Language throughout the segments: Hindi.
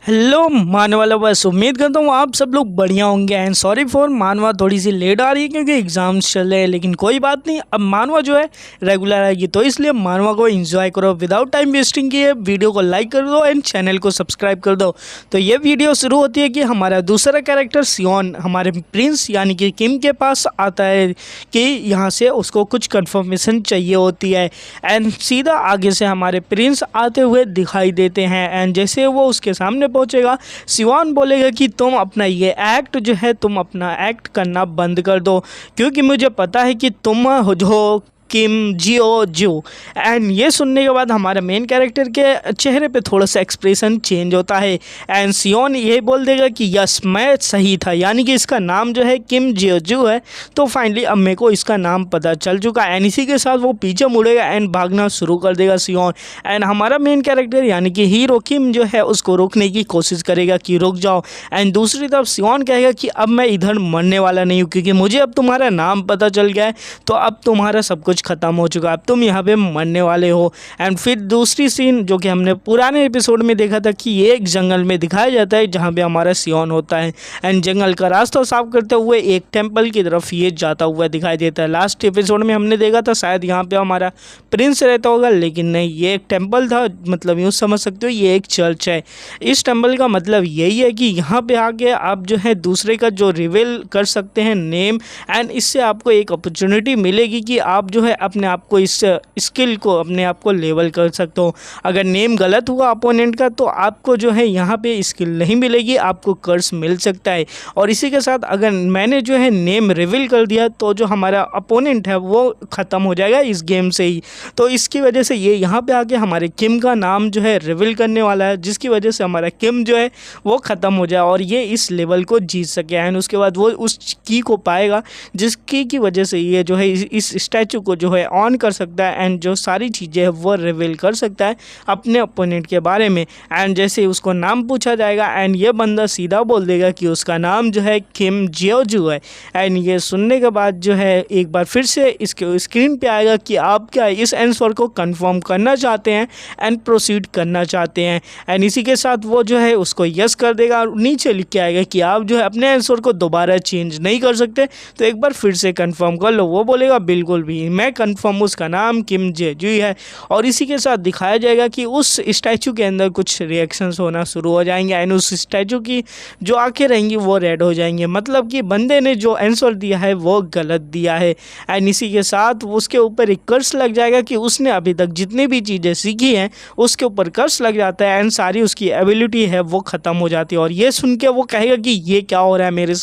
हेलो मानवा लवर्स, उम्मीद करता हूँ आप सब लोग बढ़िया होंगे। एंड सॉरी फॉर मानवा थोड़ी सी लेट आ रही है क्योंकि एग्जाम्स चल रहे हैं, लेकिन कोई बात नहीं। अब मानवा जो है रेगुलर आएगी, तो इसलिए मानवा को एंजॉय करो विदाउट टाइम वेस्टिंग किए। वीडियो को लाइक कर दो एंड चैनल को सब्सक्राइब कर दो। तो ये वीडियो शुरू होती है कि हमारा दूसरा कैरेक्टर सियोन हमारे प्रिंस यानी कि किम के पास आता है कि यहाँ से उसको कुछ कन्फर्मेशन चाहिए होती है। एंड सीधा आगे से हमारे प्रिंस आते हुए दिखाई देते हैं। एंड जैसे वो उसके सामने पहुंचेगा, सियोन बोलेगा कि तुम अपना ये एक्ट जो है तुम अपना एक्ट करना बंद कर दो, क्योंकि मुझे पता है कि तुम जो किम जियो जो। एंड ये सुनने के बाद हमारे मेन कैरेक्टर के चेहरे पे थोड़ा सा एक्सप्रेशन चेंज होता है। एंड सियोन ये बोल देगा कि यस मैं सही था, यानी कि इसका नाम जो है किम जियो जो है। तो फाइनली अब मेरे को इसका नाम पता चल चुका है। एंड इसी के साथ वो पीछे मुड़ेगा एंड भागना शुरू कर देगा सियोन। एंड हमारा मेन कैरेक्टर यानी कि हीरो किम जो है उसको रोकने की कोशिश करेगा कि रुक जाओ। एंड दूसरी तरफ सियोन कहेगा कि अब मैं इधर मरने वाला नहीं हूँ, क्योंकि मुझे अब तुम्हारा नाम पता चल गया है, तो अब तुम्हारा सब कुछ खत्म हो चुका है, अब तुम यहाँ पे मरने वाले हो। एंड फिर दूसरी सीन जो कि हमने पुराने एपिसोड में देखा था कि ये एक जंगल में दिखाया जाता है जहाँ पे हमारा सियोन होता है। एंड जंगल का रास्ता साफ करते हुए एक टेम्पल की तरफ ये जाता हुआ दिखाई देता है। लास्ट एपिसोड में हमने देखा था शायद यहाँ पे हमारा प्रिंस रहता होगा, लेकिन नहीं, ये एक टेम्पल था। मतलब यूँ समझ सकते हो ये एक चर्च है। इस टेम्पल का मतलब यही है कि यहाँ पे आके आप जो है दूसरे का जो रिवील कर सकते हैं नेम। एंड इससे आपको एक अपॉर्चुनिटी मिलेगी कि आप जो है अपने आप को इस स्किल को अपने आप को लेवल कर सकते हो। अगर नेम गलत हुआ अपोनेंट का तो आपको जो है यहाँ पे स्किल नहीं मिलेगी, आपको कर्स मिल सकता है। और इसी के साथ अगर मैंने जो है नेम रिवील कर दिया तो जो हमारा अपोनेंट है वो ख़त्म हो जाएगा इस गेम से ही। तो इसकी वजह से ये यहाँ पे आके हमारे किम का नाम जो है रिवील करने वाला है, जिसकी वजह से हमारा किम जो है वो ख़त्म हो जाए और ये इस लेवल को जीत सके। एंड उसके बाद वो उस की को पाएगा जिसकी की वजह से ये जो है इस स्टैचू को जो है ऑन कर सकता है एंड जो सारी चीज़ें हैं वो रिवील कर सकता है अपने ओपोनेंट के बारे में। एंड जैसे उसको नाम पूछा जाएगा एंड ये बंदा सीधा बोल देगा कि उसका नाम जो है किम जियोजू है। एंड ये सुनने के बाद जो है एक बार फिर से इसके स्क्रीन पे आएगा कि आप क्या इस आंसर को कंफर्म करना चाहते हैं एंड प्रोसीड करना चाहते हैं। एंड इसी के साथ वो जो है उसको यस कर देगा और नीचे लिख के आएगा कि आप जो है अपने आंसर को दोबारा चेंज नहीं कर सकते, तो एक बार फिर से कंफर्म कर लो। वो बोलेगा बिल्कुल भी मैं कंफर्म, उसका नाम किम जेजू है। और इसी के साथ दिखाया जाएगा कि उस स्टैचू के अंदर कुछ रिएक्शंस होना शुरू हो जाएंगे एंड उस स्टैचू की जो आंखें रहेंगी वो रेड हो जाएंगी, मतलब कि बंदे ने जो आंसर दिया है वो गलत दिया है। एंड इसी के साथ उसके ऊपर एक कर्स लग जाएगा कि उसने अभी तक जितनी भी चीज़ें सीखी हैं उसके ऊपर कर्स लग जाता है एंड सारी उसकी एबिलिटी है वो ख़त्म हो जाती है। और ये सुन के वो कहेगा कि ये क्या हो रहा है मेरे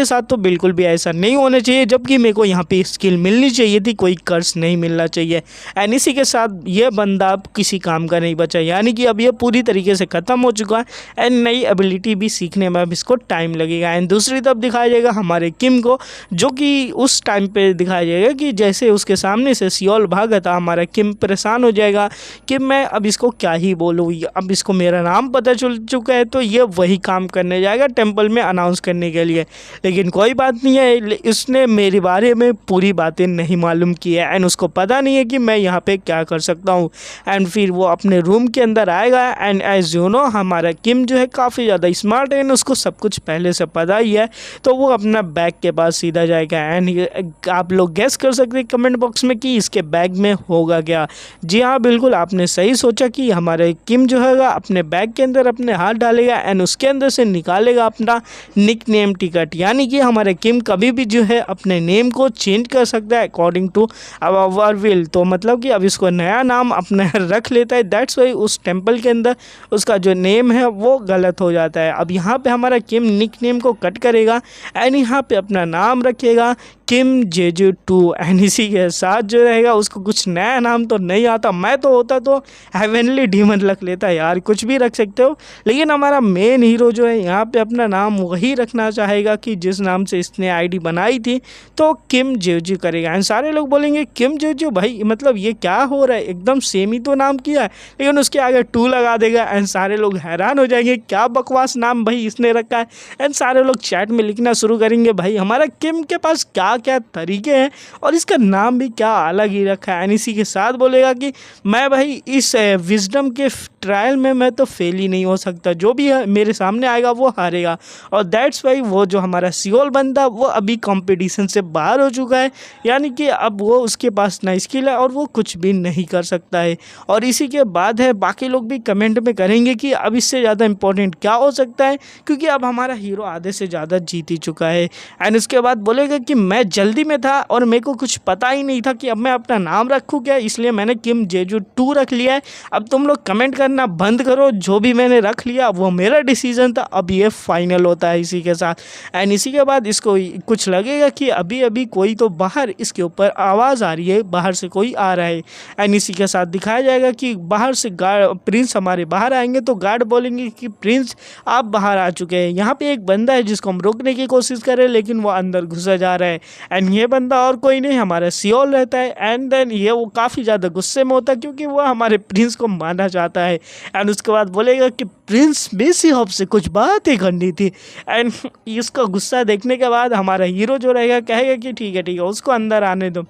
साथ तो बिल्कुल भी ऐसा नहीं होना चाहिए, जबकि मेरे को यहाँ पे स्किल मिलनी चाहिए थी, कोई कर्स नहीं मिलना चाहिए। एंड इसी के साथ ये बंदा अब किसी काम का नहीं बचा, यानी कि अब ये पूरी तरीके से ख़त्म हो चुका है एंड नई एबिलिटी भी सीखने में अब इसको टाइम लगेगा। एंड दूसरी तरफ दिखाया जाएगा हमारे किम को, जो कि उस टाइम पे दिखाया जाएगा कि जैसे उसके सामने से सियोल भागा था, हमारा किम परेशान हो जाएगा कि मैं अब इसको क्या ही बोलूँ, अब इसको मेरा नाम पता चल चुका है, तो ये वही काम करने जाएगा टेम्पल में अनाउंस करने के लिए। लेकिन कोई बात नहीं है, इसने मेरे बारे में पूरी बातें नहीं मालूम की है एंड उसको पता नहीं है कि मैं यहाँ पे क्या कर सकता हूँ। एंड फिर वो अपने रूम के अंदर आएगा एंड एज यू नो हमारा किम जो है काफ़ी ज़्यादा स्मार्ट है एंड उसको सब कुछ पहले से पता ही है, तो वो अपना बैग के पास सीधा जाएगा। एंड आप लोग गेस कर सकते हैं कमेंट बॉक्स में कि इसके बैग में होगा क्या। जी हाँ, बिल्कुल आपने सही सोचा कि हमारे किम जो है अपने बैग के अंदर अपने हाथ डालेगा एंड उसके अंदर से निकालेगा अपना निक नेम टिकट, यानी कि हमारे किम कभी भी जो है अपने नेम को चेंज कर सकता है अकॉर्डिंग टू आवर विल। तो मतलब कि अब इसको नया नाम अपना रख लेता है, दैट्स वाई उस टेम्पल के अंदर उसका जो नेम है वो गलत हो जाता है। अब यहाँ पे हमारा किम निक नेम को कट करेगा एंड यहाँ पे अपना नाम रखेगा किम जेजू 2। एंड इसी के साथ जो रहेगा उसको कुछ नया नाम तो नहीं आता, मैं तो होता तो हेवनली डीमन रख लेता यार, कुछ भी रख सकते हो। लेकिन हमारा मेन हीरो जो है यहाँ पे अपना नाम वही रखना चाहेगा कि जिस नाम से इसने आईडी बनाई थी, तो किम जेजू करेगा। एंड सारे लोग बोलेंगे किम जेजू भाई मतलब ये क्या हो रहा है, एकदम सेम ही तो नाम किया है, लेकिन उसके आगे 2 लगा देगा एंड सारे लोग हैरान हो जाएंगे क्या बकवास नाम भाई इसने रखा है। एंड सारे लोग चैट में लिखना शुरू करेंगे भाई हमारा किम के पास क्या क्या तरीके हैं और इसका नाम भी क्या अलग ही रखा है। एंड इसी के साथ बोलेगा कि मैं भाई इस विजडम के ट्रायल में मैं तो फेल ही नहीं हो सकता, जो भी मेरे सामने आएगा वो हारेगा। और दैट्स वाई वो जो हमारा सियोल बंदा वो अभी कंपटीशन से बाहर हो चुका है, यानी कि अब वो उसके पास ना स्किल है और वो कुछ भी नहीं कर सकता है। और इसी के बाद है बाकी लोग भी कमेंट में करेंगे कि अब इससे ज़्यादा इंपॉर्टेंट क्या हो सकता है, क्योंकि अब हमारा हीरो आधे से ज़्यादा जीत ही चुका है। एंड उसके बाद बोलेगा कि मैं जल्दी में था और मेरे को कुछ पता ही नहीं था कि अब मैं अपना नाम रखूँ क्या, इसलिए मैंने किम जेजू 2 रख लिया है। अब तुम लोग कमेंट करना बंद करो, जो भी मैंने रख लिया वो मेरा डिसीजन था, अब ये फाइनल होता है इसी के साथ। एंड इसी के बाद इसको कुछ लगेगा कि अभी अभी कोई तो बाहर इसके ऊपर आवाज़ आ रही है, बाहर से कोई आ रहा है। एंड इसी के साथ दिखाया जाएगा कि बाहर से प्रिंस हमारे बाहर आएंगे तो गार्ड बोलेंगे कि प्रिंस आप बाहर आ चुके हैं। यहाँ पे एक बंदा है जिसको हम रोकने की कोशिश कर रहे हैं लेकिन वो अंदर घुसा जा रहा है। एंड ये बंदा और कोई नहीं हमारा सियोल रहता है। एंड देन ये वो काफ़ी ज़्यादा गुस्से में होता है क्योंकि वो हमारे प्रिंस को मारना चाहता है। एंड उसके बाद बोलेगा कि प्रिंस मेसी हॉप से कुछ बातें करनी थी। एंड इसका गुस्सा देखने के बाद हमारा हीरो जो रहेगा कहेगा कि ठीक है उसको अंदर आने दो।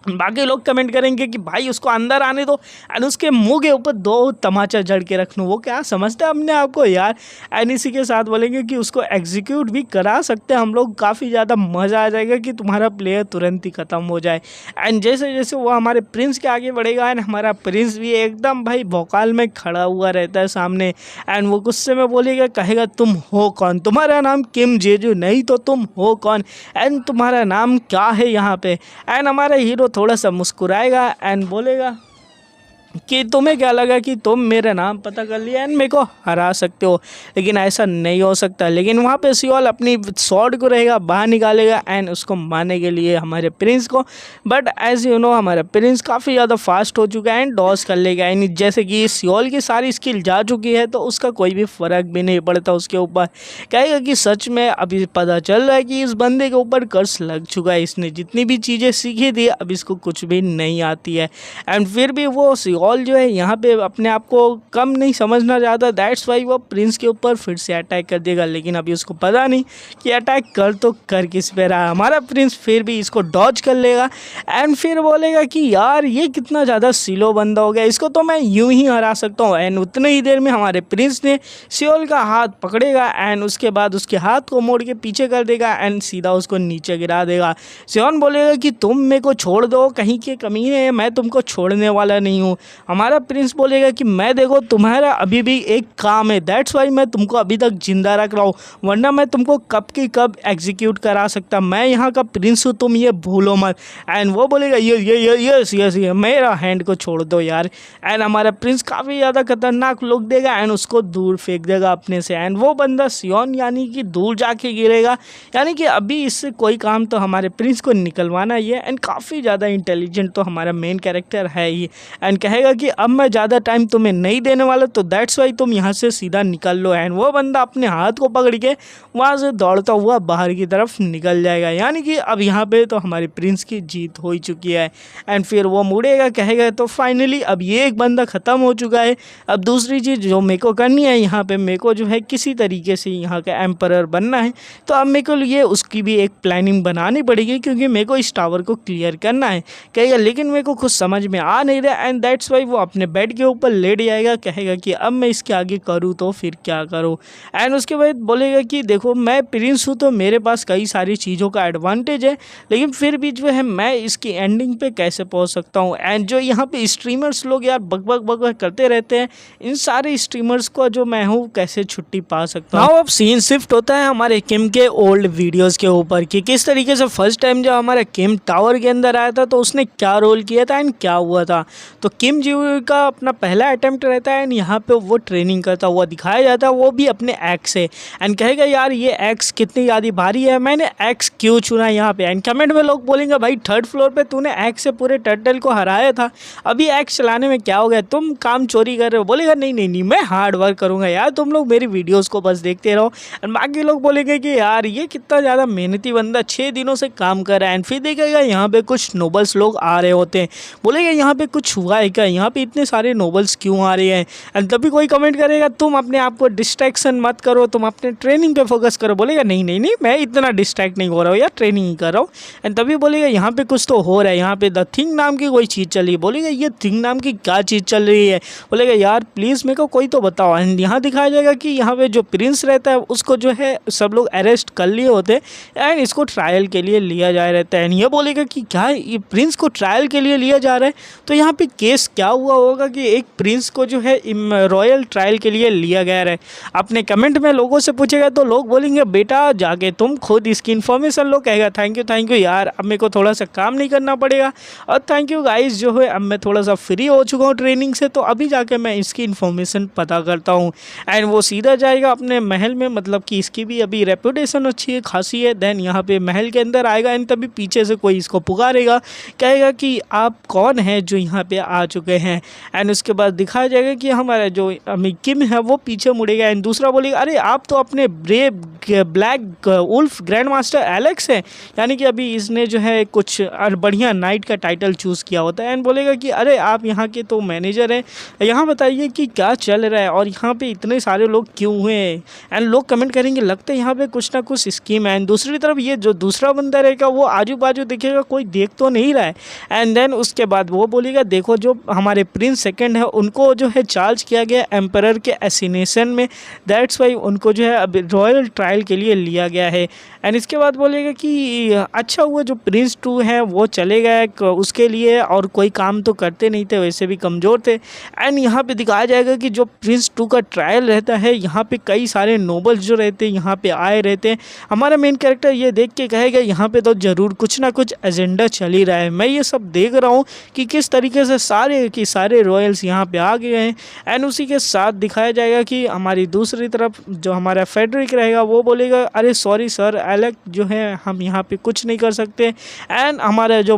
बाकी लोग कमेंट करेंगे कि भाई उसको अंदर आने दो एंड उसके मुंह के ऊपर 2 तमाचा जड़ के रख लो, वो क्या समझते हैं अपने आप को यार। एंड इसी के साथ बोलेंगे कि उसको एग्जीक्यूट भी करा सकते हैं हम लोग, काफ़ी ज़्यादा मज़ा आ जाएगा कि तुम्हारा प्लेयर तुरंत ही ख़त्म हो जाए। एंड जैसे जैसे वो हमारे प्रिंस के आगे बढ़ेगा एंड हमारा प्रिंस भी एकदम भाई भौकाल में खड़ा हुआ रहता है सामने। एंड वो गुस्से में बोलेगा, कहेगा तुम हो कौन, तुम्हारा नाम किम जेजू नहीं तो तुम हो कौन, एंड तुम्हारा नाम क्या है यहाँ पे। एंड हमारा हीरो थोड़ा सा मुस्कुराएगा एंड बोलेगा कि तुम्हें क्या लगा कि तुम मेरा नाम पता कर लिया एंड मेरे को हरा सकते हो, लेकिन ऐसा नहीं हो सकता। लेकिन वहाँ पे सियोल अपनी स्वॉर्ड को रहेगा बाहर निकालेगा एंड उसको मारने के लिए हमारे प्रिंस को। बट एज यू नो हमारा प्रिंस काफ़ी ज़्यादा फास्ट हो चुका है एंड डॉज कर लेगा। एंड जैसे कि सियोल की सारी स्किल जा चुकी है तो उसका कोई भी फ़र्क भी नहीं पड़ता उसके ऊपर। कहेगा कि सच में अभी पता चल रहा है कि इस बंदे के ऊपर कर्ज लग चुका है, इसने जितनी भी चीज़ें सीखी थी अब इसको कुछ भी नहीं आती है। एंड फिर भी वो सियोल जो है यहाँ पे अपने आप को कम नहीं समझना चाहता, दैट्स वाई वो प्रिंस के ऊपर फिर से अटैक कर देगा। लेकिन अभी उसको पता नहीं कि अटैक कर तो कर किस पे रहा है। हमारा प्रिंस फिर भी इसको डॉज कर लेगा एंड फिर बोलेगा कि यार ये कितना ज़्यादा स्लो बंदा हो गया, इसको तो मैं यूं ही हरा सकता हूँ। एंड उतने ही देर में हमारे प्रिंस ने सियोल का हाथ पकड़ेगा एंड उसके बाद उसके हाथ को मोड़ के पीछे कर देगा एंड सीधा उसको नीचे गिरा देगा। सियोल बोलेगा कि तुम मेरे को छोड़ दो, कहीं के कमीने हैं, मैं तुमको छोड़ने वाला नहीं हूँ। हमारा प्रिंस बोलेगा कि मैं देखो तुम्हारा अभी भी एक काम है, दैट्स वाई मैं तुमको अभी तक जिंदा रख रहा हूँ, वरना मैं तुमको कब की कब एग्जीक्यूट करा सकता, मैं यहाँ का प्रिंस हूँ, तुम ये भूलो मत। एंड वो बोलेगा ये मेरा हैंड को छोड़ दो यार। एंड हमारा प्रिंस काफ़ी ज़्यादा खतरनाक लुक देगा एंड उसको दूर फेंक देगा अपने से। एंड वो बंदा सियोन यानी कि दूर जाके गिरेगा, यानी कि अभी इससे कोई काम तो हमारे प्रिंस को निकलवाना ही है। एंड काफ़ी ज़्यादा इंटेलिजेंट तो हमारा मेन कैरेक्टर है ही। एंड कहेगा कि अब मैं ज़्यादा टाइम तुम्हें नहीं देने वाला, तो दैट्स वाई तुम यहाँ से सीधा निकल लो। एंड वो बंदा अपने हाथ को पकड़ के वहाँ से दौड़ता हुआ बाहर की तरफ निकल जाएगा, यानी कि अब यहाँ पे तो हमारे प्रिंस की जीत हो ही चुकी है। एंड फिर वो मुड़ेगा, कहेगा तो फाइनली अब ये एक बंदा ख़त्म हो चुका है, अब दूसरी चीज़ जो मेरे को करनी है यहाँ पे, मेरे को जो है किसी तरीके से यहाँ का एम्परर बनना है। तो अब मेरे को लिए उसकी भी एक प्लानिंग बनानी पड़ेगी क्योंकि मेरे को इस टावर को क्लियर करना है। कहेगा लेकिन मेरे को कुछ समझ में आ नहीं रहा। एंड दैट्स वाई वो अपने बेड के ऊपर लेट जाएगा, कहेगा कि अब मैं इसके आगे करूँ तो फिर क्या करूँ। एंड उसके बाद बोलेगा कि देखो मैं प्रिंस हूँ तो मेरे पास कई सारी चीज़ों का एडवांटेज है, लेकिन फिर भी जो है मैं इसकी एंडिंग पे कैसे पहुँच सकता हूँ। एंड जो यहाँ पे स्ट्रीमर्स लोग यार बक करते रहते हैं, इन सारे स्ट्रीमर्स को जो मैं हूँ कैसे छुट्टी पा सकता हूँ। अब सीन शिफ्ट होता है हमारे किम के ओल्ड वीडियोज़ के ऊपर कि किस तरीके से फर्स्ट टाइम जब हमारा किम टावर के अंदर आया था तो उसने क्या रोल किया था एंड क्या हुआ था। तो किम जी का अपना पहला अटेम्प्ट रहता है एंड यहाँ पे वो ट्रेनिंग करता हुआ दिखाया जाता है, वो भी अपने एक्स से। एंड कहेगा यार ये एक्स कितनी ज़्यादा भारी है, मैंने एक्स क्यों चुना यहाँ पे। एंड कमेंट में लोग बोलेंगे भाई 3rd फ्लोर पे तूने एक्स से पूरे टर्टल को हराया था, अभी एक्स चलाने में क्या हो गया, तुम काम चोरी कर रहे हो। बोलेगा नहीं मैं हार्ड वर्क करूँगा यार, तुम लोग मेरी वीडियोज़ को बस देखते रहो। एंड बाकी लोग बोलेंगे कि यार ये कितना ज़्यादा मेहनती बंदा 6 दिनों से काम कर रहा है। एंड फिर देखेगा यहाँ पे कुछ नोबल्स लोग आ रहे होते हैं, बोलेगा यहाँ पे कुछ हुआ है क्या, है, यहाँ पे इतने सारे नोबल्स क्यों आ रहे हैं। एंड तभी कोई कमेंट करेगा तुम अपने आप को डिस्ट्रैक्शन मत करो, तुम अपने ट्रेनिंग पे फोकस करो। बोलेगा नहीं नहीं नहीं, मैं इतना डिस्ट्रैक्ट नहीं हो रहा हूँ यार, ट्रेनिंग ही कर रहा हूँ। एंड तभी बोलेगा यहाँ पे कुछ तो हो रहा है, यहाँ पे द थिंग नाम की कोई चीज़ चल रही है। बोलेगा ये थिंग नाम की क्या चीज़ चल रही है। बोलेगा यार प्लीज़ मेरे को कोई तो बताओ। एंड यहाँ दिखाया जाएगा कि यहाँ पे जो प्रिंस रहता है उसको जो है सब लोग अरेस्ट कर लिए होते हैं एंड इसको ट्रायल के लिए लिया जा रहता है। एंड ये बोलेगा कि क्या ये प्रिंस को ट्रायल के लिए लिया जा रहा है, तो यहाँ पे केस क्या हुआ होगा कि एक प्रिंस को जो है रॉयल ट्रायल के लिए लिया गया है। अपने कमेंट में लोगों से पूछेगा तो लोग बोलेंगे बेटा जाके तुम खुद इसकी इन्फॉर्मेशन लो। कहेगा थैंक यू यार, अब मेरे को थोड़ा सा काम नहीं करना पड़ेगा और थैंक यू गाइस जो है अब मैं थोड़ा सा फ्री हो चुका हूँ ट्रेनिंग से, तो अभी जाके मैं इसकी इन्फॉर्मेशन पता करता हूँ। एंड वो सीधा जाएगा अपने महल में, मतलब कि इसकी भी अभी रेपुटेशन अच्छी है खासी है। देन यहाँ पे महल के अंदर आएगा एंड तभी पीछे से कोई इसको पुकारेगा, कहेगा कि आप कौन हैं जो यहाँ पे आ चुके हैं। एंड उसके बाद दिखाया जाएगा कि हमारा जो किम है वो पीछे मुड़ेगा एंड दूसरा बोलेगा अरे आप तो अपने brave black wolf grand master Alex है, यानी कि अभी इसने जो है कुछ बढ़िया नाइट का टाइटल चूज़ किया होता है। एंड बोलेगा कि अरे आप यहाँ के तो मैनेजर हैं, यहाँ बताइए कि क्या चल रहा है और यहाँ पे इतने सारे लोग क्यों हुए हैं। एंड लोग कमेंट करेंगे लगता है यहाँ पे कुछ ना कुछ स्कीम है। एंड दूसरी तरफ ये जो दूसरा बंदा रहेगा वो आजू बाजू देखेगा कोई देख तो नहीं रहा है। एंड देन उसके बाद वो बोलेगा देखो जो हमारे प्रिंस सेकंड है उनको जो है चार्ज किया गया एम्परर के एसिनेशन में, दैट्स वाई उनको जो है अभी रॉयल ट्रायल के लिए लिया गया है। एंड इसके बाद बोलेगा कि अच्छा हुआ जो प्रिंस 2 है वो चले गए उसके लिए, और कोई काम तो करते नहीं थे, वैसे भी कमज़ोर थे। एंड यहाँ पे दिखाया जाएगा कि जो प्रिंस 2 का ट्रायल रहता है यहाँ पे कई सारे नोबल्स जो रहते हैं यहाँ पे आए रहते हैं। हमारा मेन कैरेक्टर ये देख के कहेगा यहाँ पे तो ज़रूर कुछ ना कुछ एजेंडा चल ही रहा है, मैं ये सब देख रहा हूँ कि किस तरीके से सारे के सारे रॉयल्स यहाँ पे आ गए हैं। एंड उसी के साथ दिखाया जाएगा कि हमारी दूसरी तरफ जो हमारा फेडरिक रहेगा वो बोलेगा अरे सॉरी सर एलेक जो है हम यहाँ पे कुछ नहीं कर सकते। एंड हमारा जो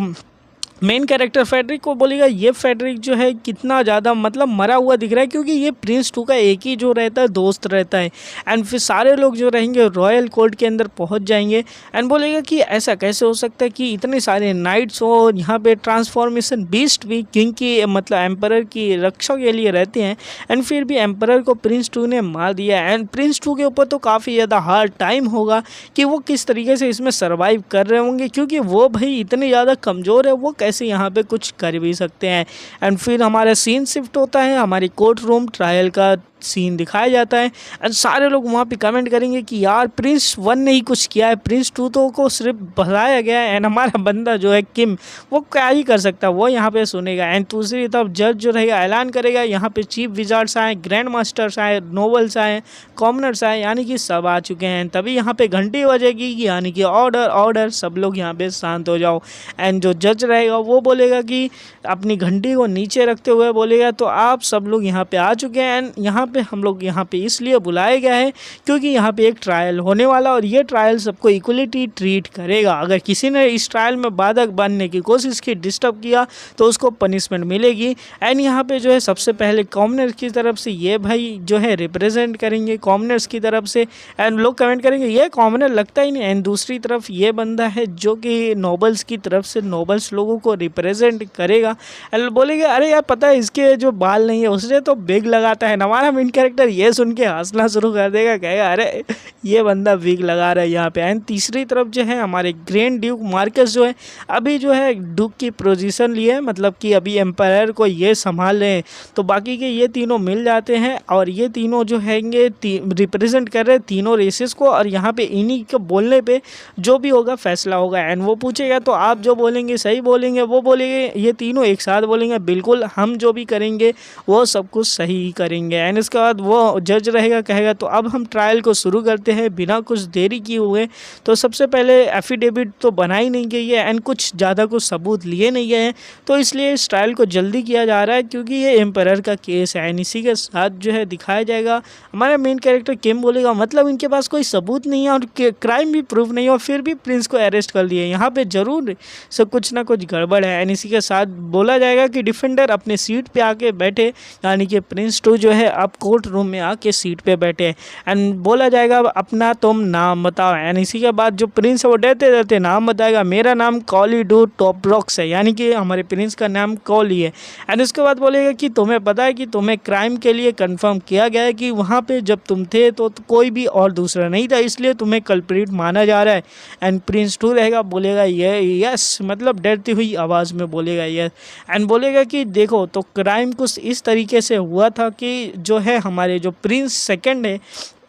मेन कैरेक्टर फेडरिक को बोलेगा ये फेडरिक जो है कितना ज़्यादा मतलब मरा हुआ दिख रहा है, क्योंकि ये प्रिंस 2 का एक ही जो रहता है दोस्त रहता है। एंड फिर सारे लोग जो रहेंगे रॉयल कोर्ट के अंदर पहुंच जाएंगे। एंड बोलेगा कि ऐसा कैसे हो सकता है कि इतने सारे नाइट्स हो यहाँ पे ट्रांसफॉर्मेशन बीस्ट भी किंग की मतलब एम्परर की रक्षा के लिए रहते हैं, एंड फिर भी एम्परर को प्रिंस 2 ने मार दिया। एंड प्रिंस 2 के ऊपर तो काफ़ी ज़्यादा हार्ड टाइम होगा कि वो किस तरीके से इसमें सर्वाइव कर रहे होंगे, क्योंकि वो भाई इतने ज़्यादा कमज़ोर है, वो कैसे यहाँ पे कुछ कर भी सकते हैं। एंड फिर हमारा सीन शिफ्ट होता है, हमारी कोर्ट रूम ट्रायल का सीन दिखाया जाता है। एंड सारे लोग वहाँ पे कमेंट करेंगे कि यार प्रिंस 1 ने ही कुछ किया है, प्रिंस 2 तो को सिर्फ भगाया गया है। एंड हमारा बंदा जो है किम वो क्या ही कर सकता है, वो यहाँ पे सुनेगा। एंड दूसरी तरफ जज जो रहेगा ऐलान करेगा यहाँ पे चीफ विजार्ड्स आए, ग्रैंड मास्टर्स आए, नोबल्स आए, कॉमनर्स आए, यानी कि सब आ चुके हैं। तभी यहाँ पे घंटी बजेगी यानी कि ऑर्डर ऑर्डर, सब लोग यहाँ पे शांत हो जाओ। एंड जो जज रहेगा वो बोलेगा कि अपनी घंटी को नीचे रखते हुए बोलेगा तो आप सब लोग यहाँ पे आ चुके हैं। एंड यहाँ पे हम लोग यहाँ पे इसलिए बुलाए गए हैं क्योंकि यहाँ पे एक ट्रायल होने वाला, और ये ट्रायल सबको इक्वलिटी ट्रीट करेगा। अगर किसी ने इस ट्रायल में बाधक बनने की कोशिश की, डिस्टर्ब किया, तो उसको पनिशमेंट मिलेगी। एंड यहाँ पे जो है सबसे पहले कॉमनर्स की तरफ से ये भाई जो है रिप्रेजेंट करेंगे कॉमनर्स की तरफ से। एंड लोग कमेंट करेंगे ये कॉमनर लगता ही नहीं। एंड दूसरी तरफ ये बंदा है जो कि नोबल्स की तरफ से नोबल्स लोगों को रिप्रेजेंट करेगा। एंड बोलेगा अरे यार पता है इसके जो बाल नहीं है उसने तो बिग लगाता है। हमारा मेन कैरेक्टर ये सुन के हंसना शुरू कर देगा, कहेगा अरे ये बंदा विग लगा रहा है यहाँ पे। एंड तीसरी तरफ जो है हमारे ग्रैंड ड्यूक मार्कस जो है अभी जो है ड्यूक की पोजीशन लिए, मतलब कि अभी एम्पायर को ये संभाल रहे हैं, तो बाकी के ये तीनों मिल जाते हैं और ये तीनों जो हैंगे रिप्रेजेंट कर रहे हैं तीनों रेसेस को। और यहाँ पे इन्हीं के बोलने पे जो भी होगा फैसला होगा। एंड वो पूछेगा तो आप जो बोलेंगे सही बोलेंगे, वो बोलेंगे, ये तीनों एक साथ बोलेंगे बिल्कुल हम जो भी करेंगे वो सब कुछ सही ही करेंगे। एंड इसके बाद वो जज रहेगा, कहेगा तो अब हम ट्रायल को शुरू करते हैं बिना कुछ देरी किए हुए। तो सबसे पहले एफिडेविट तो बनाई नहीं गई है एंड कुछ ज़्यादा कुछ सबूत लिए नहीं गए हैं, तो इसलिए इस ट्रायल को जल्दी किया जा रहा है क्योंकि ये एम्परर का केस है। एंड इसी के साथ जो है दिखाया जाएगा हमारा मेन कैरेक्टर किम बोलेगा मतलब इनके पास कोई सबूत नहीं है और क्राइम भी प्रूफ नहीं है और फिर भी प्रिंस को अरेस्ट कर लिए, यहाँ पे ज़रूर सब कुछ ना कुछ गड़बड़ है। एंड इसी के साथ बोला जाएगा कि डिफेंडर अपने सीट पे आके बैठे, यानी कि प्रिंस 2 जो है अब कोर्ट रूम में आके सीट पे बैठे। एंड बोला जाएगा अपना तुम नाम बताओ। एंड इसी के बाद जो प्रिंस है वो डरते डरते नाम बताएगा, मेरा नाम कॉली डू टॉपरॉक्स है, यानी कि हमारे प्रिंस का नाम कॉली है। एंड उसके बाद बोलेगा कि तुम्हें पता है कि तुम्हें क्राइम के लिए कंफर्म किया गया है कि वहाँ पे जब तुम थे तो कोई भी और दूसरा नहीं था, इसलिए तुम्हें कल्प्रिट माना जा रहा है। एंड प्रिंस 2 रहेगा, बोलेगा ये यस, मतलब डरती हुई आवाज़ में बोलेगा यस। एंड बोलेगा कि देखो तो क्राइम कुछ इस तरीके से हुआ था कि जो है हमारे जो प्रिंस सेकंड है